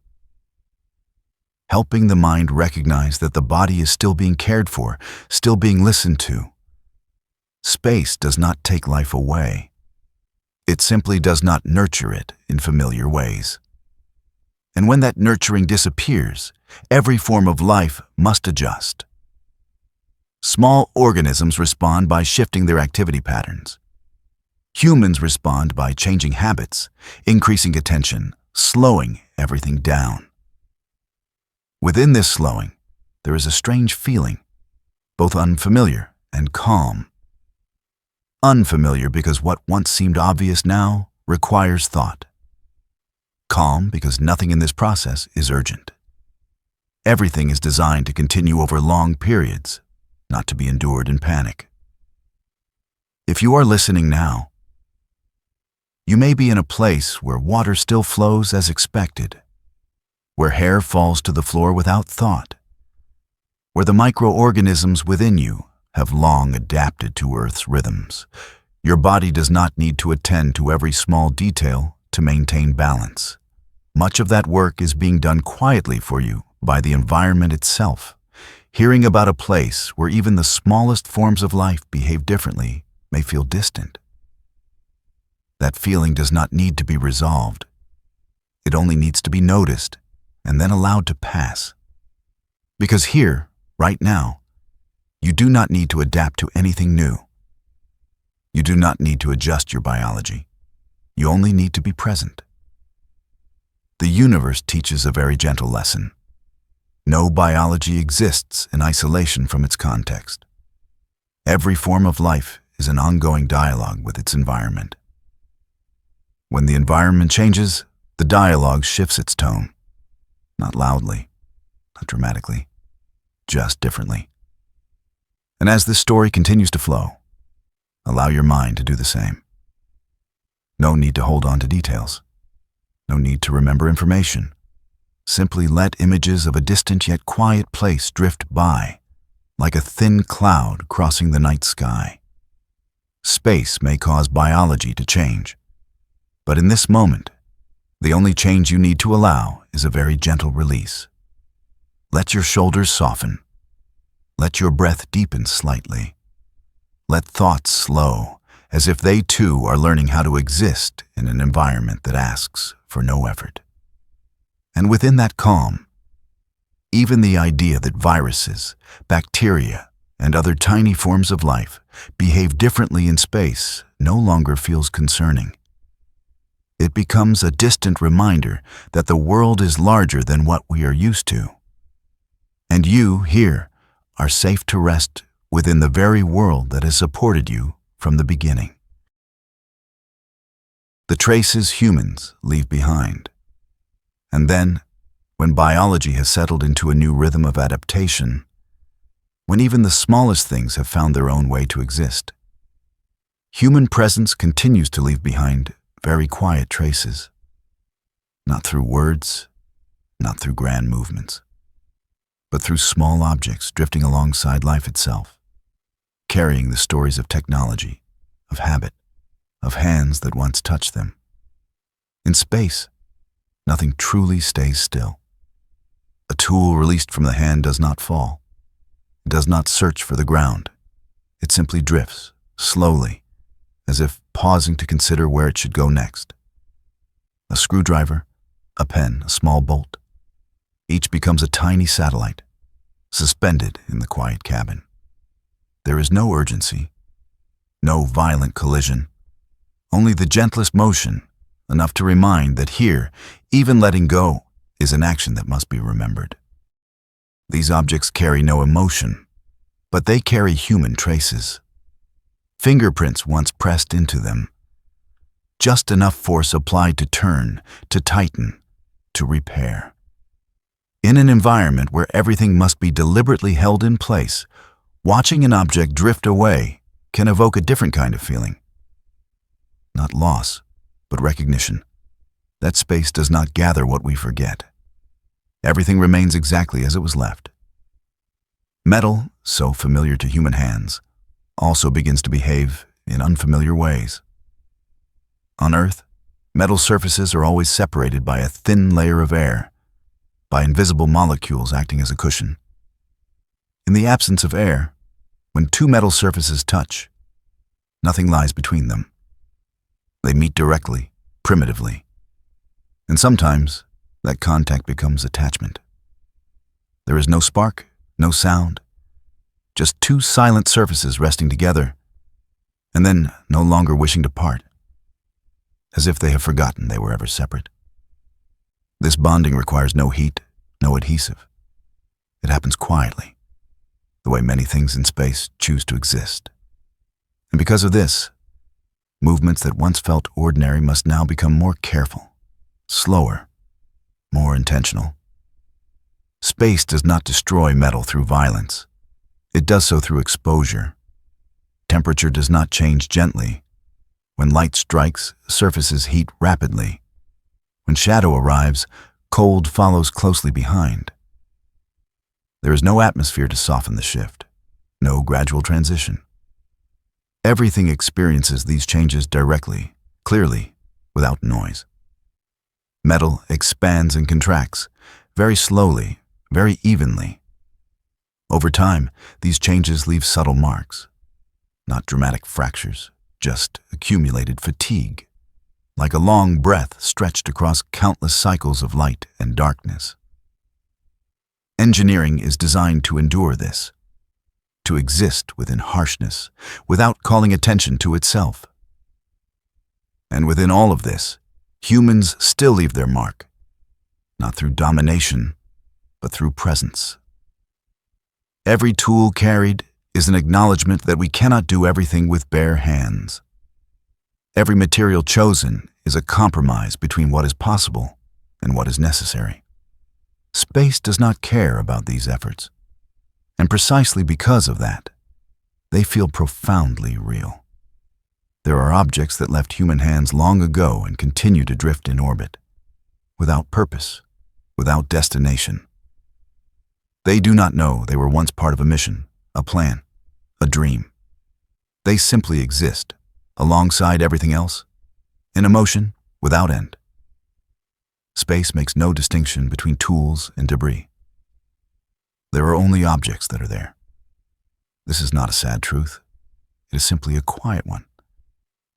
S1: Helping the mind recognize that the body is still being cared for, still being listened to. Space does not take life away. It simply does not nurture it in familiar ways. And when that nurturing disappears, every form of life must adjust. Small organisms respond by shifting their activity patterns. Humans respond by changing habits, increasing attention, slowing everything down. Within this slowing, there is a strange feeling, both unfamiliar and calm. Unfamiliar because what once seemed obvious now requires thought. Calm because nothing in this process is urgent. Everything is designed to continue over long periods, not to be endured in panic. If you are listening now, you may be in a place where water still flows as expected, where hair falls to the floor without thought, where the microorganisms within you have long adapted to Earth's rhythms. Your body does not need to attend to every small detail to maintain balance. Much of that work is being done quietly for you by the environment itself. Hearing about a place where even the smallest forms of life behave differently may feel distant. That feeling does not need to be resolved. It only needs to be noticed and then allowed to pass. Because here, right now, you do not need to adapt to anything new. You do not need to adjust your biology. You only need to be present. The universe teaches a very gentle lesson. No biology exists in isolation from its context. Every form of life is an ongoing dialogue with its environment. When the environment changes, the dialogue shifts its tone. Not loudly, not dramatically, just differently. And as this story continues to flow, allow your mind to do the same. No need to hold on to details. No need to remember information. Simply let images of a distant yet quiet place drift by, like a thin cloud crossing the night sky. Space may cause biology to change, but in this moment, the only change you need to allow is a very gentle release. Let your shoulders soften. Let your breath deepen slightly. Let thoughts slow, as if they too are learning how to exist in an environment that asks for no effort. And within that calm, even the idea that viruses, bacteria, and other tiny forms of life behave differently in space no longer feels concerning. It becomes a distant reminder that the world is larger than what we are used to. And you, here, are safe to rest within the very world that has supported you from the beginning. The traces humans leave behind. And then, when biology has settled into a new rhythm of adaptation, when even the smallest things have found their own way to exist, human presence continues to leave behind very quiet traces. Not through words, not through grand movements, but through small objects drifting alongside life itself, carrying the stories of technology, of habit, of hands that once touched them. In space, nothing truly stays still. A tool released from the hand does not fall. It does not search for the ground. It simply drifts, slowly, as if pausing to consider where it should go next. A screwdriver, a pen, a small bolt. Each becomes a tiny satellite, suspended in the quiet cabin. There is no urgency, no violent collision, only the gentlest motion, enough to remind that here, even letting go is an action that must be remembered. These objects carry no emotion, but they carry human traces. Fingerprints once pressed into them. Just enough force applied to turn, to tighten, to repair. In an environment where everything must be deliberately held in place, watching an object drift away can evoke a different kind of feeling. Not loss, but recognition. That space does not gather what we forget. Everything remains exactly as it was left. Metal, so familiar to human hands, also begins to behave in unfamiliar ways. On Earth, metal surfaces are always separated by a thin layer of air, by invisible molecules acting as a cushion. In the absence of air, when two metal surfaces touch, nothing lies between them. They meet directly, primitively, and sometimes that contact becomes attachment. There is no spark, no sound, just two silent surfaces resting together, and then no longer wishing to part, as if they have forgotten they were ever separate. This bonding requires no heat, no adhesive. It happens quietly, the way many things in space choose to exist. And because of this, movements that once felt ordinary must now become more careful, slower, more intentional. Space does not destroy metal through violence. It does so through exposure. Temperature does not change gently. When light strikes, surfaces heat rapidly. When shadow arrives, cold follows closely behind. There is no atmosphere to soften the shift, no gradual transition. Everything experiences these changes directly, clearly, without noise. Metal expands and contracts, very slowly, very evenly. Over time, these changes leave subtle marks, not dramatic fractures, just accumulated fatigue, like a long breath stretched across countless cycles of light and darkness. Engineering is designed to endure this, to exist within harshness, without calling attention to itself. And within all of this, humans still leave their mark, not through domination, but through presence. Every tool carried is an acknowledgement that we cannot do everything with bare hands. Every material chosen is a compromise between what is possible and what is necessary. Space does not care about these efforts, and precisely because of that, they feel profoundly real. There are objects that left human hands long ago and continue to drift in orbit, without purpose, without destination. They do not know they were once part of a mission, a plan, a dream. They simply exist, alongside everything else, in a motion without end. Space makes no distinction between tools and debris. There are only objects that are there. This is not a sad truth. It is simply a quiet one.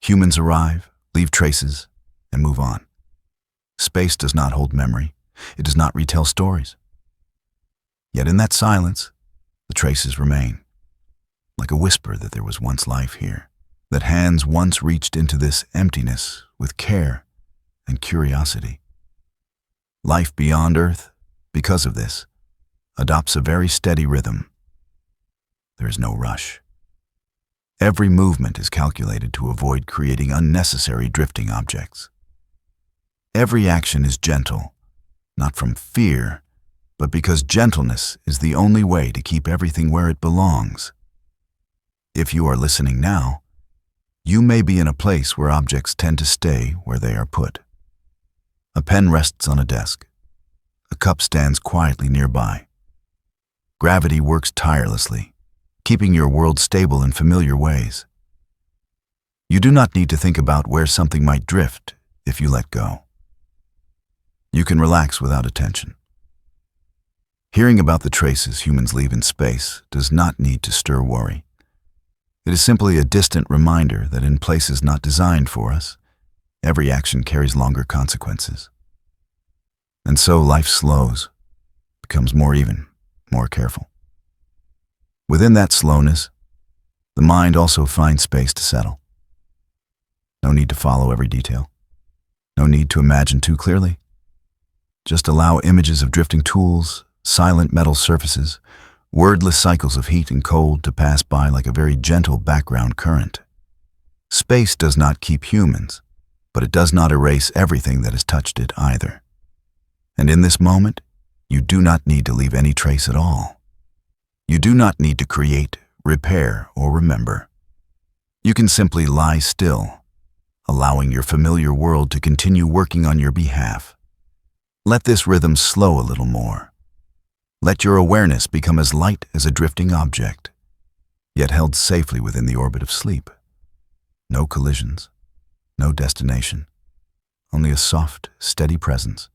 S1: Humans arrive, leave traces, and move on. Space does not hold memory. It does not retell stories. Yet in that silence, the traces remain. like a whisper that there was once life here, that hands once reached into this emptiness with care and curiosity. Life beyond Earth, because of this, adopts a very steady rhythm. There is no rush. Every movement is calculated to avoid creating unnecessary drifting objects. Every action is gentle, not from fear, but because gentleness is the only way to keep everything where it belongs. If you are listening now, you may be in a place where objects tend to stay where they are put. A pen rests on a desk. A cup stands quietly nearby. Gravity works tirelessly, keeping your world stable in familiar ways. You do not need to think about where something might drift if you let go. You can relax without attention. Hearing about the traces humans leave in space does not need to stir worry. It is simply a distant reminder that in places not designed for us, every action carries longer consequences. And so life slows, becomes more even, more careful. Within that slowness, the mind also finds space to settle. No need to follow every detail. No need to imagine too clearly. Just allow images of drifting tools, silent metal surfaces, wordless cycles of heat and cold to pass by like a very gentle background current. Space does not keep humans, but it does not erase everything that has touched it either. And in this moment, you do not need to leave any trace at all. You do not need to create, repair, or remember. You can simply lie still, allowing your familiar world to continue working on your behalf. Let this rhythm slow a little more. Let your awareness become as light as a drifting object, yet held safely within the orbit of sleep. No collisions, no destination, only a soft, steady presence,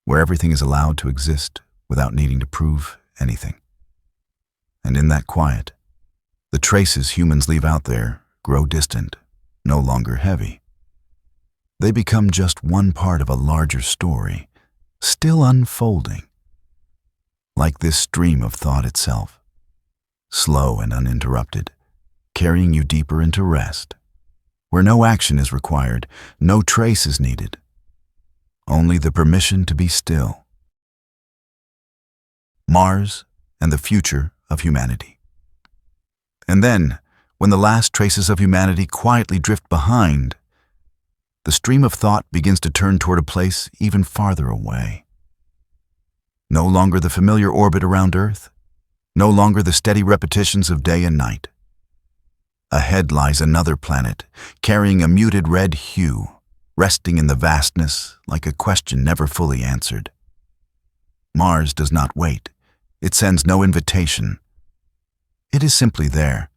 S1: where everything is allowed to exist without needing to prove anything. And in that quiet, the traces humans leave out there grow distant, no longer heavy. They become just one part of a larger story, still unfolding. Like this stream of thought itself, slow and uninterrupted, carrying you deeper into rest, where no action is required, no trace is needed, only the permission to be still. Mars and the future of humanity. And then, when the last traces of humanity quietly drift behind, the stream of thought begins to turn toward a place even farther away. No longer the familiar orbit around Earth, no longer the steady repetitions of day and night. Ahead lies another planet, carrying a muted red hue, resting in the vastness like a question never fully answered. Mars does not wait. It sends no invitation. It is simply there,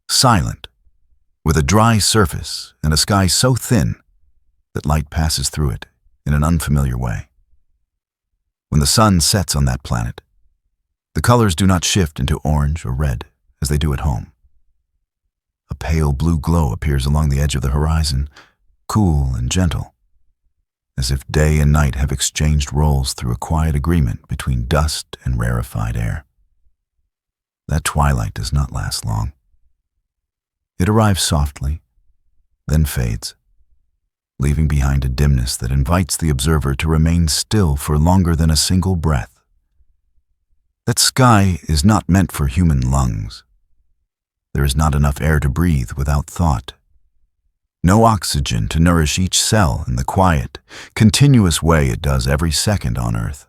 S1: silent, with a dry surface and a sky so thin that light passes through it in an unfamiliar way. When the sun sets on that planet, the colors do not shift into orange or red as they do at home. A pale blue glow appears along the edge of the horizon, cool and gentle, as if day and night have exchanged roles through a quiet agreement between dust and rarefied air. That twilight does not last long. It arrives softly, then fades, leaving behind a dimness that invites the observer to remain still for longer than a single breath. That sky is not meant for human lungs. There is not enough air to breathe without thought. No oxygen to nourish each cell in the quiet, continuous way it does every second on Earth.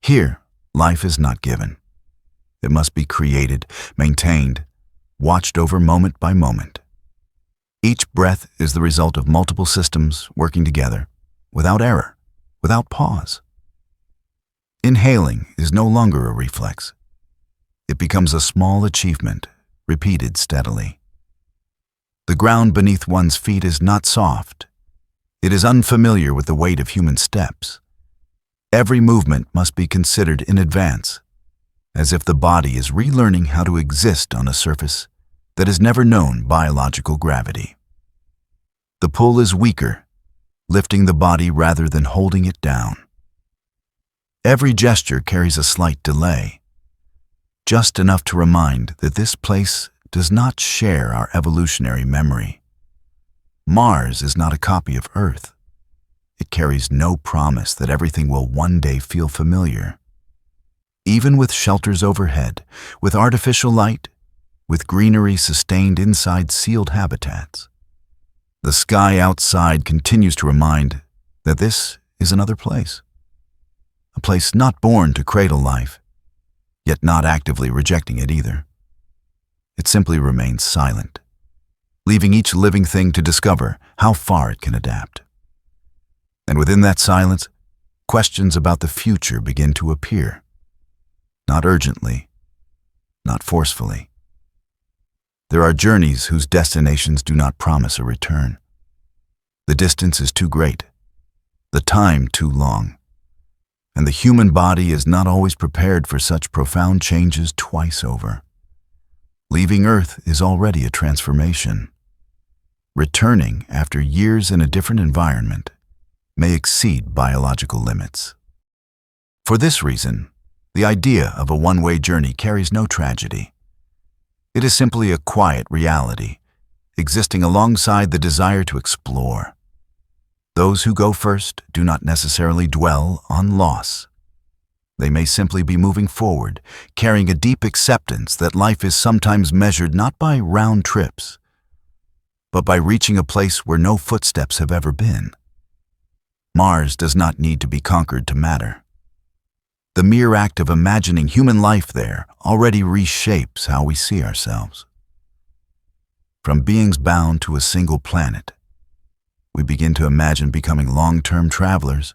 S1: Here, life is not given. It must be created, maintained, watched over moment by moment. Each breath is the result of multiple systems working together, without error, without pause. Inhaling is no longer a reflex. It becomes a small achievement, repeated steadily. The ground beneath one's feet is not soft. It is unfamiliar with the weight of human steps. Every movement must be considered in advance, as if the body is relearning how to exist on a surface that has never known biological gravity. The pull is weaker, lifting the body rather than holding it down. Every gesture carries a slight delay. just enough to remind that this place does not share our evolutionary memory. Mars is not a copy of Earth. It carries no promise that everything will one day feel familiar. Even with shelters overhead, with artificial light, with greenery sustained inside sealed habitats, the sky outside continues to remind that this is another place. A place not born to cradle life, yet not actively rejecting it either. It simply remains silent, leaving each living thing to discover how far it can adapt. And within that silence, questions about the future begin to appear. Not urgently, not forcefully. There are journeys whose destinations do not promise a return. The distance is too great, the time too long, and the human body is not always prepared for such profound changes twice over. Leaving Earth is already a transformation. Returning after years in a different environment may exceed biological limits. For this reason, the idea of a one-way journey carries no tragedy. It is simply a quiet reality, existing alongside the desire to explore. Those who go first do not necessarily dwell on loss. They may simply be moving forward, carrying a deep acceptance that life is sometimes measured not by round trips, but by reaching a place where no footsteps have ever been. Mars does not need to be conquered to matter. The mere act of imagining human life there already reshapes how we see ourselves. From beings bound to a single planet, we begin to imagine becoming long-term travelers,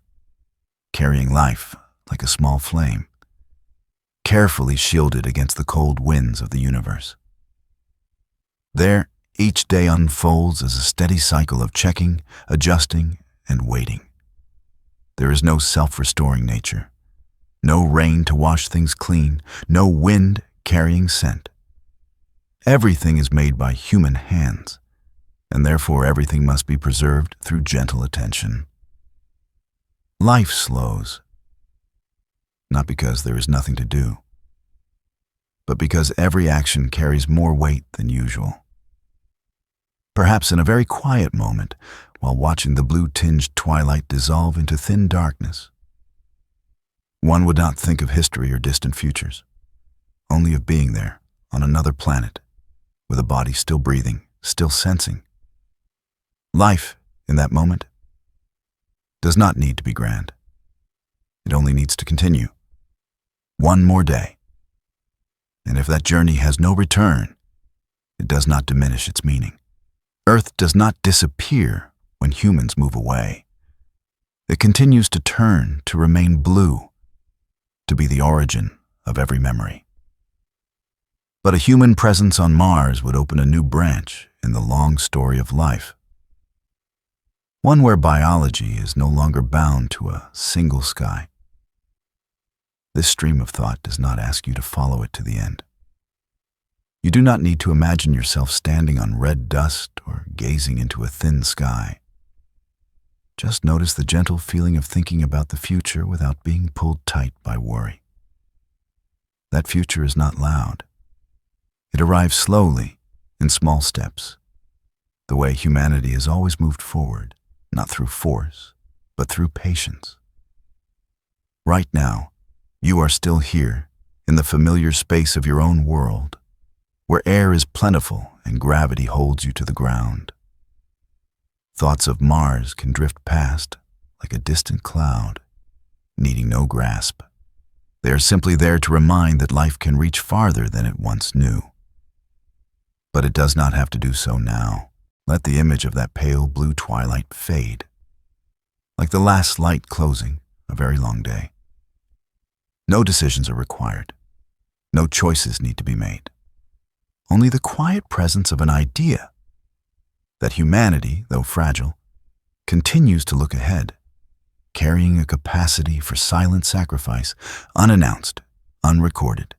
S1: carrying life like a small flame, carefully shielded against the cold winds of the universe. There, each day unfolds as a steady cycle of checking, adjusting, and waiting. There is no self-restoring nature. No rain to wash things clean, no wind carrying scent. Everything is made by human hands, and therefore everything must be preserved through gentle attention. Life slows, not because there is nothing to do, but because every action carries more weight than usual. Perhaps in a very quiet moment, while watching the blue-tinged twilight dissolve into thin darkness, one would not think of history or distant futures, only of being there on another planet, with a body still breathing, still sensing. Life, in that moment, does not need to be grand. It only needs to continue. One more day. And if that journey has no return, it does not diminish its meaning. Earth does not disappear when humans move away. It continues to turn, to remain blue, to be the origin of every memory. But a human presence on Mars would open a new branch in the long story of life. One where biology is no longer bound to a single sky. This stream of thought does not ask you to follow it to the end. You do not need to imagine yourself standing on red dust or gazing into a thin sky. Just notice the gentle feeling of thinking about the future without being pulled tight by worry. That future is not loud. It arrives slowly, in small steps, the way humanity has always moved forward, not through force, but through patience. Right now, you are still here, in the familiar space of your own world, where air is plentiful and gravity holds you to the ground. Thoughts of Mars can drift past like a distant cloud, needing no grasp. They are simply there to remind that life can reach farther than it once knew. But it does not have to do so now. Let the image of that pale blue twilight fade, like the last light closing a very long day. No decisions are required. No choices need to be made. Only the quiet presence of an idea that humanity, though fragile, continues to look ahead, carrying a capacity for silent sacrifice, unannounced, unrecorded.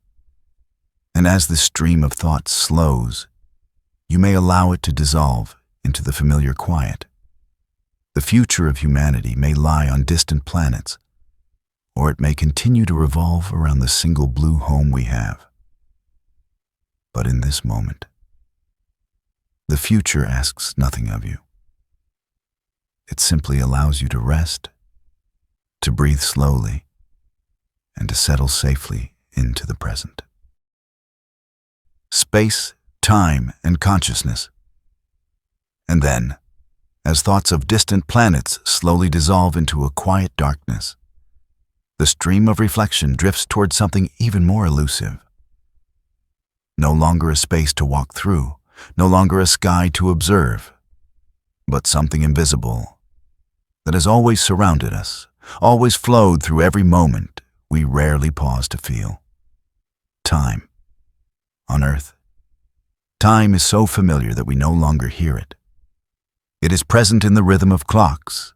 S1: And as this stream of thought slows, you may allow it to dissolve into the familiar quiet. The future of humanity may lie on distant planets, or it may continue to revolve around the single blue home we have. but in this moment. The future asks nothing of you. It simply allows you to rest, to breathe slowly, and to settle safely into the present. Space, time, and consciousness. And then, as thoughts of distant planets slowly dissolve into a quiet darkness, the stream of reflection drifts towards something even more elusive. No longer a space to walk through, no longer a sky to observe, but something invisible that has always surrounded us, always flowed through every moment we rarely pause to feel. Time. On Earth, time is so familiar that we no longer hear it. It is present in the rhythm of clocks,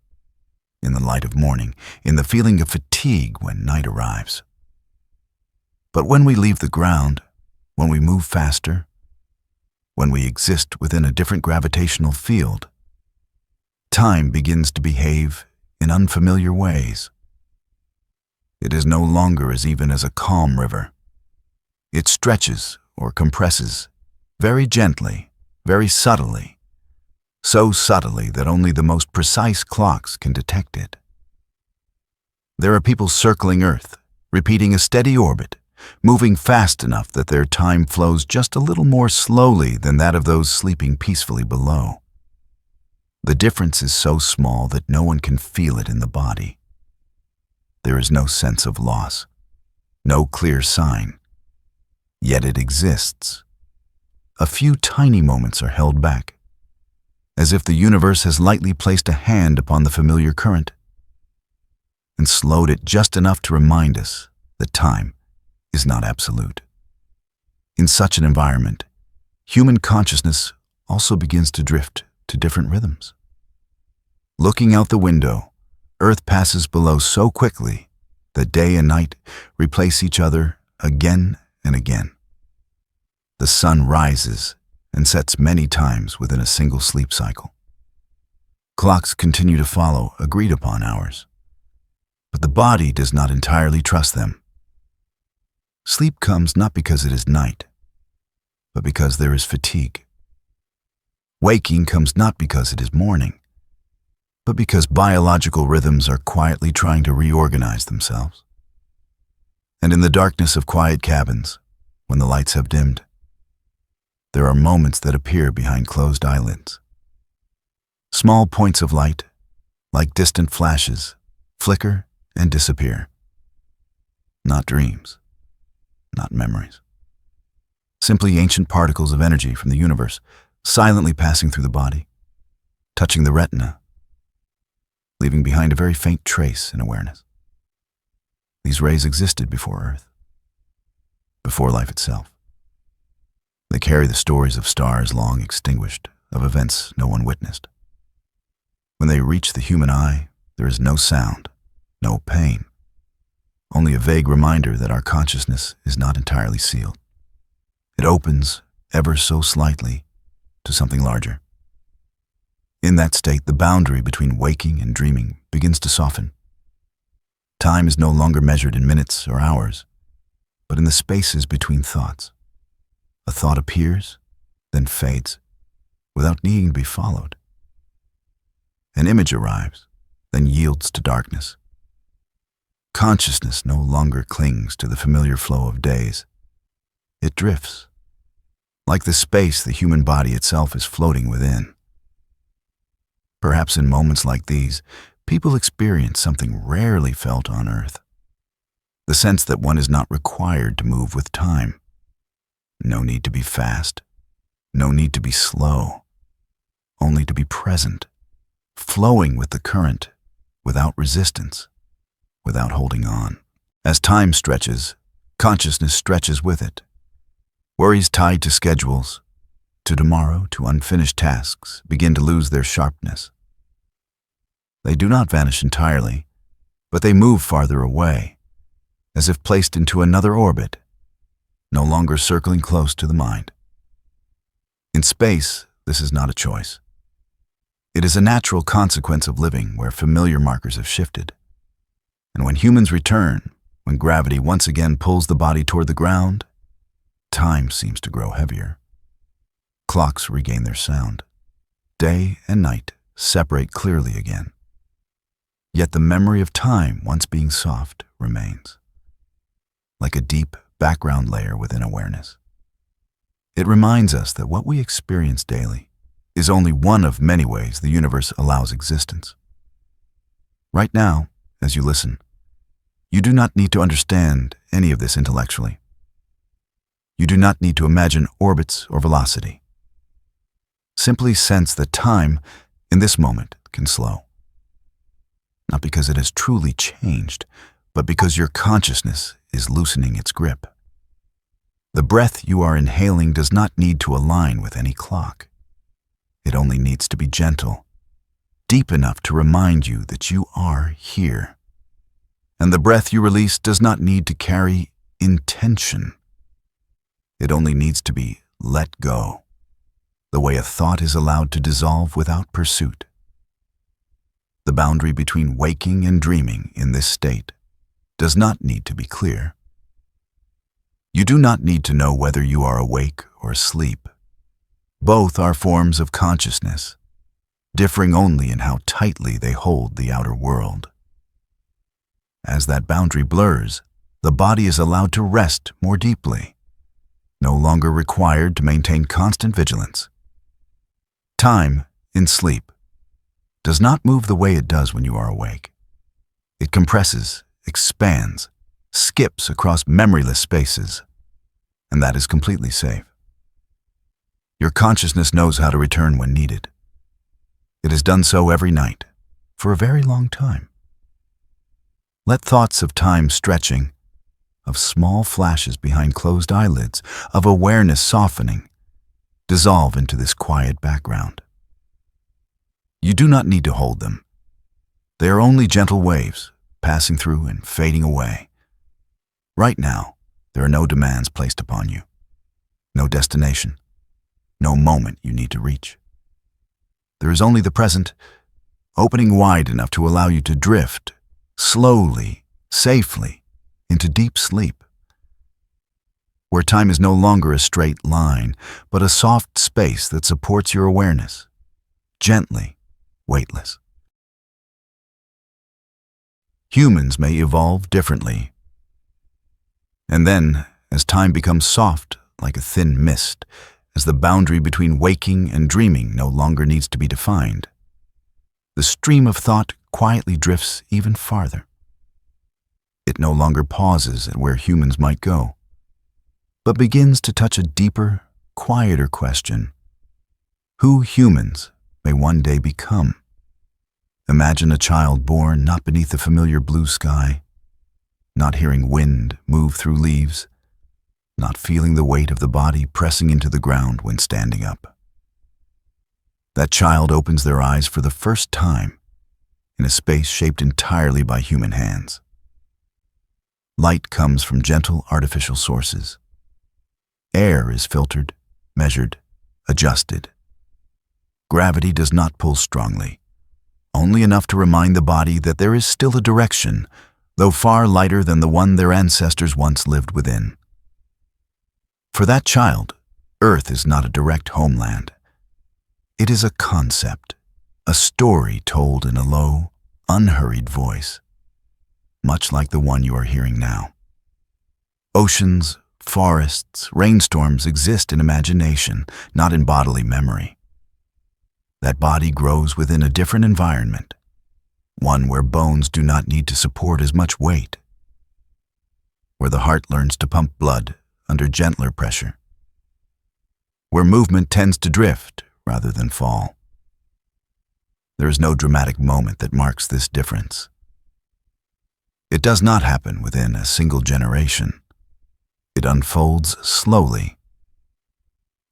S1: in the light of morning, in the feeling of fatigue when night arrives. But when we leave the ground, when we move faster, when we exist within a different gravitational field, time begins to behave in unfamiliar ways. It is no longer as even as a calm river. It stretches or compresses very gently, very subtly, so subtly that only the most precise clocks can detect it. There are people circling Earth, repeating a steady orbit, moving fast enough that their time flows just a little more slowly than that of those sleeping peacefully below. The difference is so small that no one can feel it in the body. There is no sense of loss, no clear sign, yet it exists. A few tiny moments are held back, as if the universe has lightly placed a hand upon the familiar current and slowed it just enough to remind us that time is not absolute. In such an environment, human consciousness also begins to drift to different rhythms. Looking out the window, Earth passes below so quickly that day and night replace each other again and again. The sun rises and sets many times within a single sleep cycle. Clocks continue to follow agreed-upon hours, but the body does not entirely trust them. Sleep comes not because it is night, but because there is fatigue. Waking comes not because it is morning, but because biological rhythms are quietly trying to reorganize themselves. And in the darkness of quiet cabins, when the lights have dimmed, there are moments that appear behind closed eyelids. Small points of light, like distant flashes, flicker and disappear. Not dreams, not memories. Simply ancient particles of energy from the universe, silently passing through the body, touching the retina, leaving behind a very faint trace in awareness. These rays existed before Earth, before life itself. They carry the stories of stars long extinguished, of events no one witnessed. When they reach the human eye, there is no sound, no pain, only a vague reminder that our consciousness is not entirely sealed. It opens, ever so slightly, to something larger. In that state, the boundary between waking and dreaming begins to soften. Time is no longer measured in minutes or hours, but in the spaces between thoughts. A thought appears, then fades, without needing to be followed. An image arrives, then yields to darkness. Consciousness no longer clings to the familiar flow of days. It drifts, like the space the human body itself is floating within. Perhaps in moments like these, people experience something rarely felt on Earth. The sense that one is not required to move with time. No need to be fast, no need to be slow, only to be present, flowing with the current, without resistance, without holding on. As time stretches, consciousness stretches with it. Worries tied to schedules, to tomorrow, to unfinished tasks, begin to lose their sharpness. They do not vanish entirely, but they move farther away, as if placed into another orbit, no longer circling close to the mind. In space, this is not a choice. It is a natural consequence of living where familiar markers have shifted. And when humans return, when gravity once again pulls the body toward the ground, time seems to grow heavier. Clocks regain their sound. Day and night separate clearly again. Yet the memory of time, once being soft, remains, like a deep background layer within awareness. It reminds us that what we experience daily is only one of many ways the universe allows existence. Right now, as you listen, you do not need to understand any of this intellectually. You do not need to imagine orbits or velocity. Simply sense that time, in this moment, can slow. Not because it has truly changed, but because your consciousness is loosening its grip. The breath you are inhaling does not need to align with any clock. It only needs to be gentle, deep enough to remind you that you are here. And the breath you release does not need to carry intention. It only needs to be let go, the way a thought is allowed to dissolve without pursuit. The boundary between waking and dreaming in this state does not need to be clear. You do not need to know whether you are awake or asleep. Both are forms of consciousness, differing only in how tightly they hold the outer world. As that boundary blurs, the body is allowed to rest more deeply, no longer required to maintain constant vigilance. Time, in sleep, does not move the way it does when you are awake. It compresses, expands, skips across memoryless spaces, and that is completely safe. Your consciousness knows how to return when needed. It has done so every night, for a very long time. Let thoughts of time stretching, of small flashes behind closed eyelids, of awareness softening, dissolve into this quiet background. You do not need to hold them. They are only gentle waves, passing through and fading away. Right now, there are no demands placed upon you, no destination, no moment you need to reach. There is only the present, opening wide enough to allow you to drift, slowly, safely, into deep sleep, where time is no longer a straight line, but a soft space that supports your awareness, gently, weightless. Humans may evolve differently. And then, as time becomes soft, like a thin mist, as the boundary between waking and dreaming no longer needs to be defined, the stream of thought quietly drifts even farther. It no longer pauses at where humans might go, but begins to touch a deeper, quieter question: who humans may one day become. Imagine a child born not beneath the familiar blue sky, not hearing wind move through leaves, not feeling the weight of the body pressing into the ground when standing up. That child opens their eyes for the first time in a space shaped entirely by human hands. Light comes from gentle artificial sources. Air is filtered, measured, adjusted. Gravity does not pull strongly, only enough to remind the body that there is still a direction, though far lighter than the one their ancestors once lived within. For that child, Earth is not a direct homeland. It is a concept, a story told in a low, unhurried voice, much like the one you are hearing now. Oceans, forests, rainstorms exist in imagination, not in bodily memory. That body grows within a different environment, one where bones do not need to support as much weight, where the heart learns to pump blood under gentler pressure, where movement tends to drift rather than fall. There is no dramatic moment that marks this difference. It does not happen within a single generation. It unfolds slowly,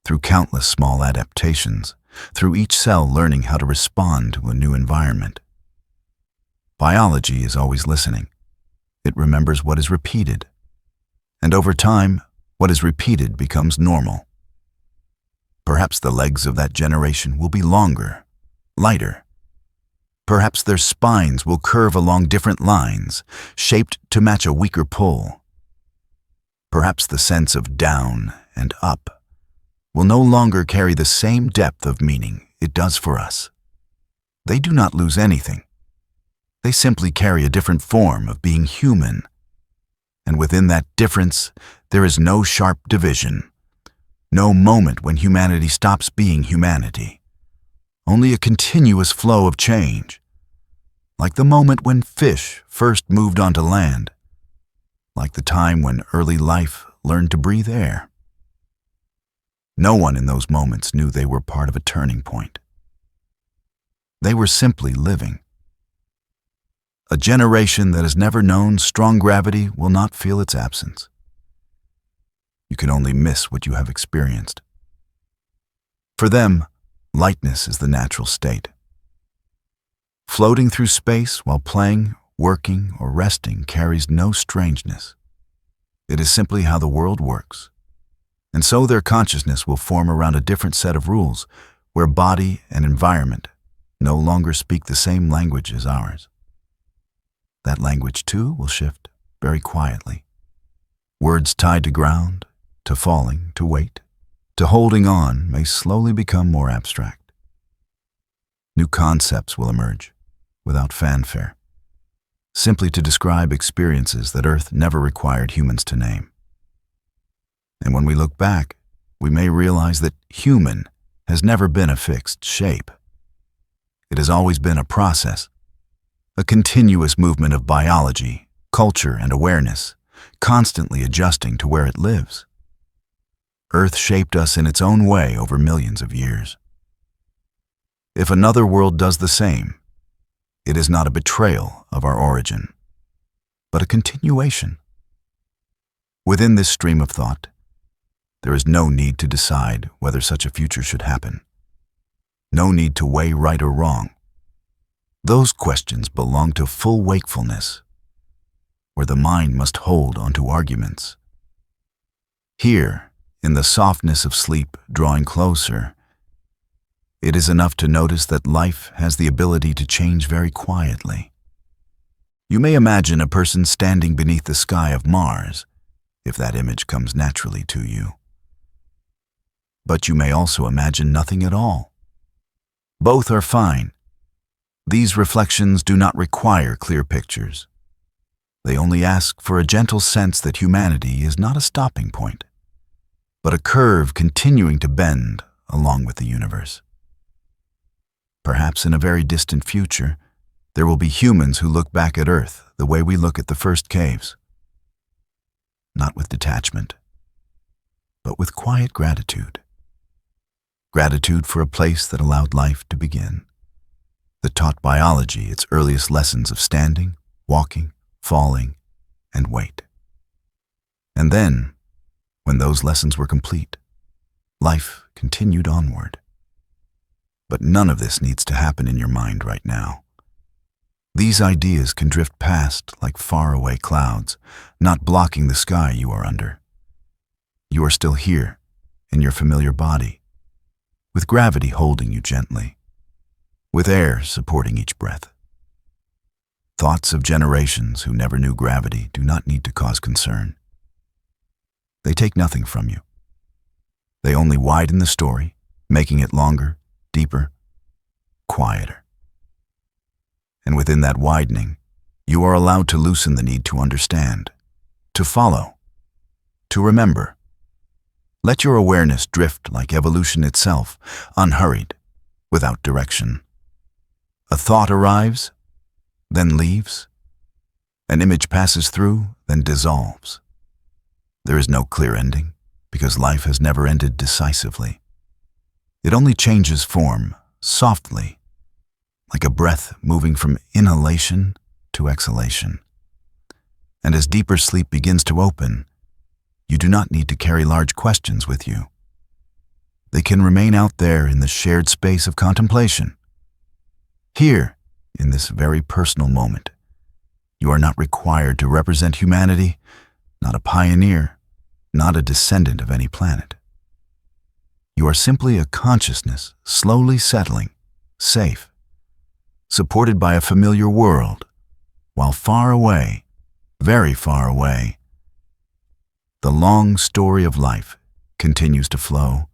S1: through countless small adaptations, through each cell learning how to respond to a new environment. Biology is always listening. It remembers what is repeated. And over time, what is repeated becomes normal. Perhaps the legs of that generation will be longer, lighter. Perhaps their spines will curve along different lines, shaped to match a weaker pull. Perhaps the sense of down and up will no longer carry the same depth of meaning it does for us. They do not lose anything. They simply carry a different form of being human. And within that difference, there is no sharp division, no moment when humanity stops being humanity, only a continuous flow of change, like the moment when fish first moved onto land, like the time when early life learned to breathe air. No one in those moments knew they were part of a turning point. They were simply living. A generation that has never known strong gravity will not feel its absence. You can only miss what you have experienced. For them, lightness is the natural state. Floating through space while playing, working, or resting carries no strangeness. It is simply how the world works. And so their consciousness will form around a different set of rules, where body and environment no longer speak the same language as ours. That language, too, will shift very quietly. Words tied to ground, to falling, to weight, to holding on may slowly become more abstract. New concepts will emerge, without fanfare, simply to describe experiences that Earth never required humans to name. And when we look back, we may realize that human has never been a fixed shape. It has always been a process, a continuous movement of biology, culture, and awareness, constantly adjusting to where it lives. Earth shaped us in its own way over millions of years. If another world does the same, it is not a betrayal of our origin, but a continuation. Within this stream of thought, there is no need to decide whether such a future should happen. No need to weigh right or wrong. Those questions belong to full wakefulness, where the mind must hold onto arguments. Here, in the softness of sleep drawing closer, it is enough to notice that life has the ability to change very quietly. You may imagine a person standing beneath the sky of Mars, if that image comes naturally to you. But you may also imagine nothing at all. Both are fine. These reflections do not require clear pictures. They only ask for a gentle sense that humanity is not a stopping point, but a curve continuing to bend along with the universe. Perhaps in a very distant future, there will be humans who look back at Earth the way we look at the first caves. Not with detachment, but with quiet gratitude. Gratitude for a place that allowed life to begin, that taught biology its earliest lessons of standing, walking, falling, and weight. And then, when those lessons were complete, life continued onward. But none of this needs to happen in your mind right now. These ideas can drift past like faraway clouds, not blocking the sky you are under. You are still here, in your familiar body, with gravity holding you gently, with air supporting each breath. Thoughts of generations who never knew gravity do not need to cause concern. They take nothing from you. They only widen the story, making it longer, deeper, quieter. And within that widening, you are allowed to loosen the need to understand, to follow, to remember. Let your awareness drift like evolution itself, unhurried, without direction. A thought arrives, then leaves. An image passes through, then dissolves. There is no clear ending, because life has never ended decisively. It only changes form, softly, like a breath moving from inhalation to exhalation. And as deeper sleep begins to open, you do not need to carry large questions with you. They can remain out there in the shared space of contemplation. Here, in this very personal moment, you are not required to represent humanity, not a pioneer, not a descendant of any planet. You are simply a consciousness slowly settling, safe, supported by a familiar world, while far away, very far away, the long story of life continues to flow,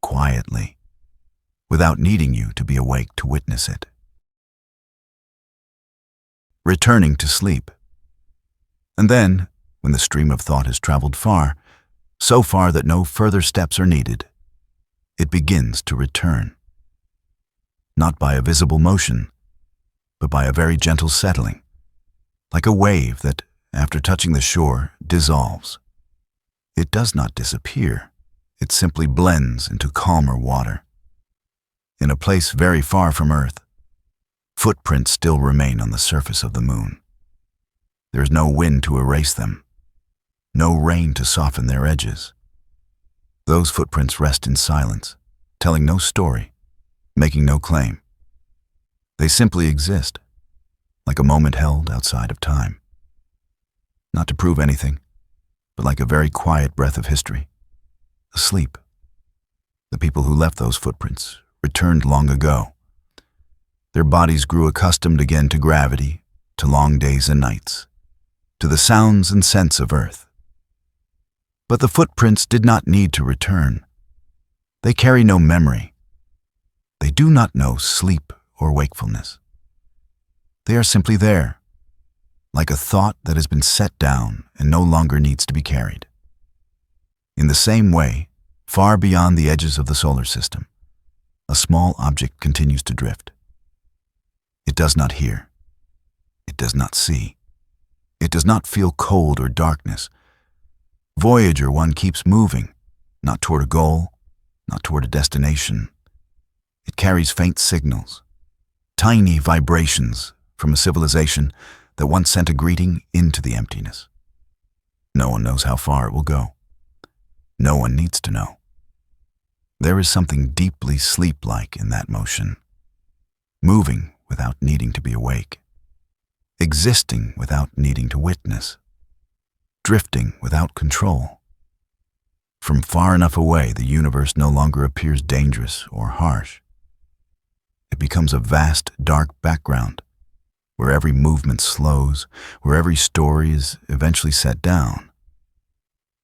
S1: quietly, without needing you to be awake to witness it. Returning to sleep. And then, when the stream of thought has traveled far, so far that no further steps are needed, it begins to return. Not by a visible motion, but by a very gentle settling, like a wave that, after touching the shore, dissolves. It does not disappear. It simply blends into calmer water. In a place very far from Earth, footprints still remain on the surface of the moon. There is no wind to erase them, no rain to soften their edges. Those footprints rest in silence, telling no story, making no claim. They simply exist, like a moment held outside of time. Not to prove anything, but like a very quiet breath of history, asleep. The people who left those footprints returned long ago. Their bodies grew accustomed again to gravity, to long days and nights, to the sounds and scents of Earth. But the footprints did not need to return. They carry no memory. They do not know sleep or wakefulness. They are simply there, like a thought that has been set down and no longer needs to be carried. In the same way, far beyond the edges of the solar system, a small object continues to drift. It does not hear. It does not see. It does not feel cold or darkness. Voyager 1 keeps moving, not toward a goal, not toward a destination. It carries faint signals, tiny vibrations from a civilization that once sent a greeting into the emptiness. No one knows how far it will go. No one needs to know. There is something deeply sleep-like in that motion, moving without needing to be awake, existing without needing to witness, drifting without control. From far enough away, the universe no longer appears dangerous or harsh. It becomes a vast, dark background, where every movement slows, where every story is eventually set down.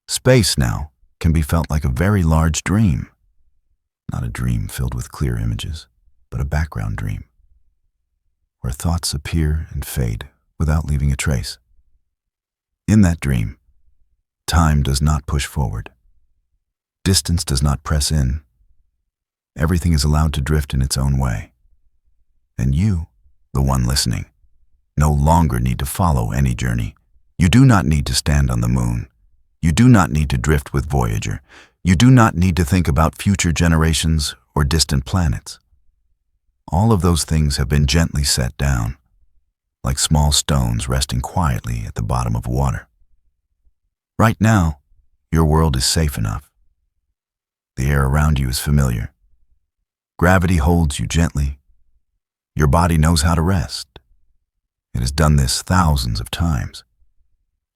S1: Space now can be felt like a very large dream. Not a dream filled with clear images, but a background dream, where thoughts appear and fade without leaving a trace. In that dream, time does not push forward. Distance does not press in. Everything is allowed to drift in its own way. And you, the one listening, no longer need to follow any journey. You do not need to stand on the moon. You do not need to drift with Voyager. You do not need to think about future generations or distant planets. All of those things have been gently set down, like small stones resting quietly at the bottom of water. Right now, your world is safe enough. The air around you is familiar. Gravity holds you gently. Your body knows how to rest. It has done this thousands of times.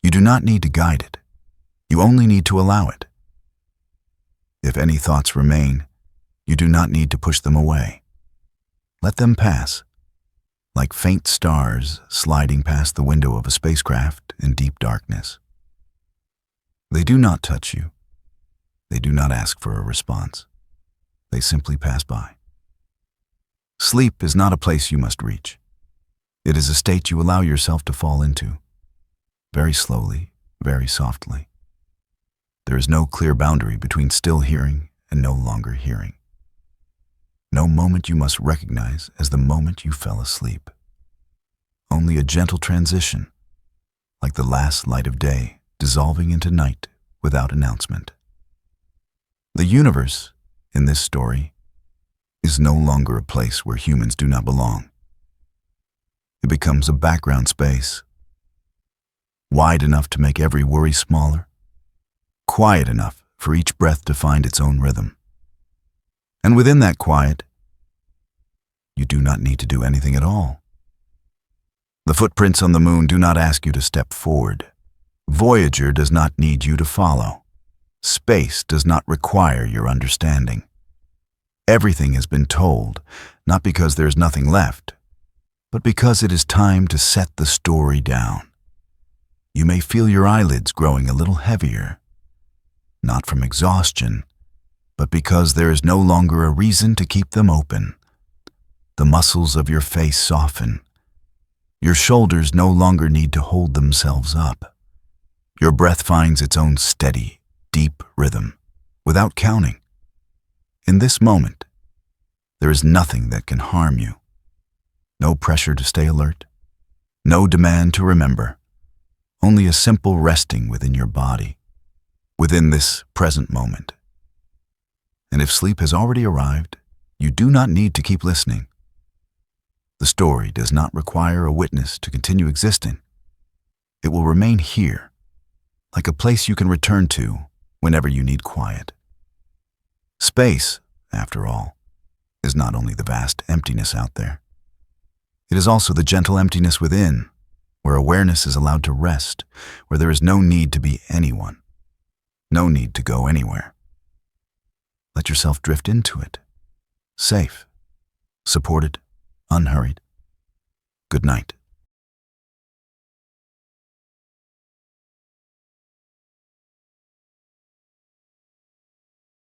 S1: You do not need to guide it. You only need to allow it. If any thoughts remain, you do not need to push them away. Let them pass, like faint stars sliding past the window of a spacecraft in deep darkness. They do not touch you. They do not ask for a response. They simply pass by. Sleep is not a place you must reach. It is a state you allow yourself to fall into, very slowly, very softly. There is no clear boundary between still hearing and no longer hearing. No moment you must recognize as the moment you fell asleep. Only a gentle transition, like the last light of day dissolving into night without announcement. The universe, in this story, is no longer a place where humans do not belong. It becomes a background space, wide enough to make every worry smaller, quiet enough for each breath to find its own rhythm. And within that quiet, you do not need to do anything at all. The footprints on the moon do not ask you to step forward. Voyager does not need you to follow. Space does not require your understanding. Everything has been told, not because there is nothing left, but because it is time to set the story down. You may feel your eyelids growing a little heavier. not from exhaustion, but because there is no longer a reason to keep them open. The muscles of your face soften. Your shoulders no longer need to hold themselves up. Your breath finds its own steady, deep rhythm, without counting. In this moment, there is nothing that can harm you. No pressure to stay alert. No demand to remember. Only a simple resting within your body, within this present moment. And if sleep has already arrived, you do not need to keep listening. The story does not require a witness to continue existing. It will remain here, like a place you can return to whenever you need quiet. Space, after all, is not only the vast emptiness out there. It is also the gentle emptiness within, where awareness is allowed to rest, where there is no need to be anyone, no need to go anywhere. Let yourself drift into it, safe, supported, unhurried. Good night.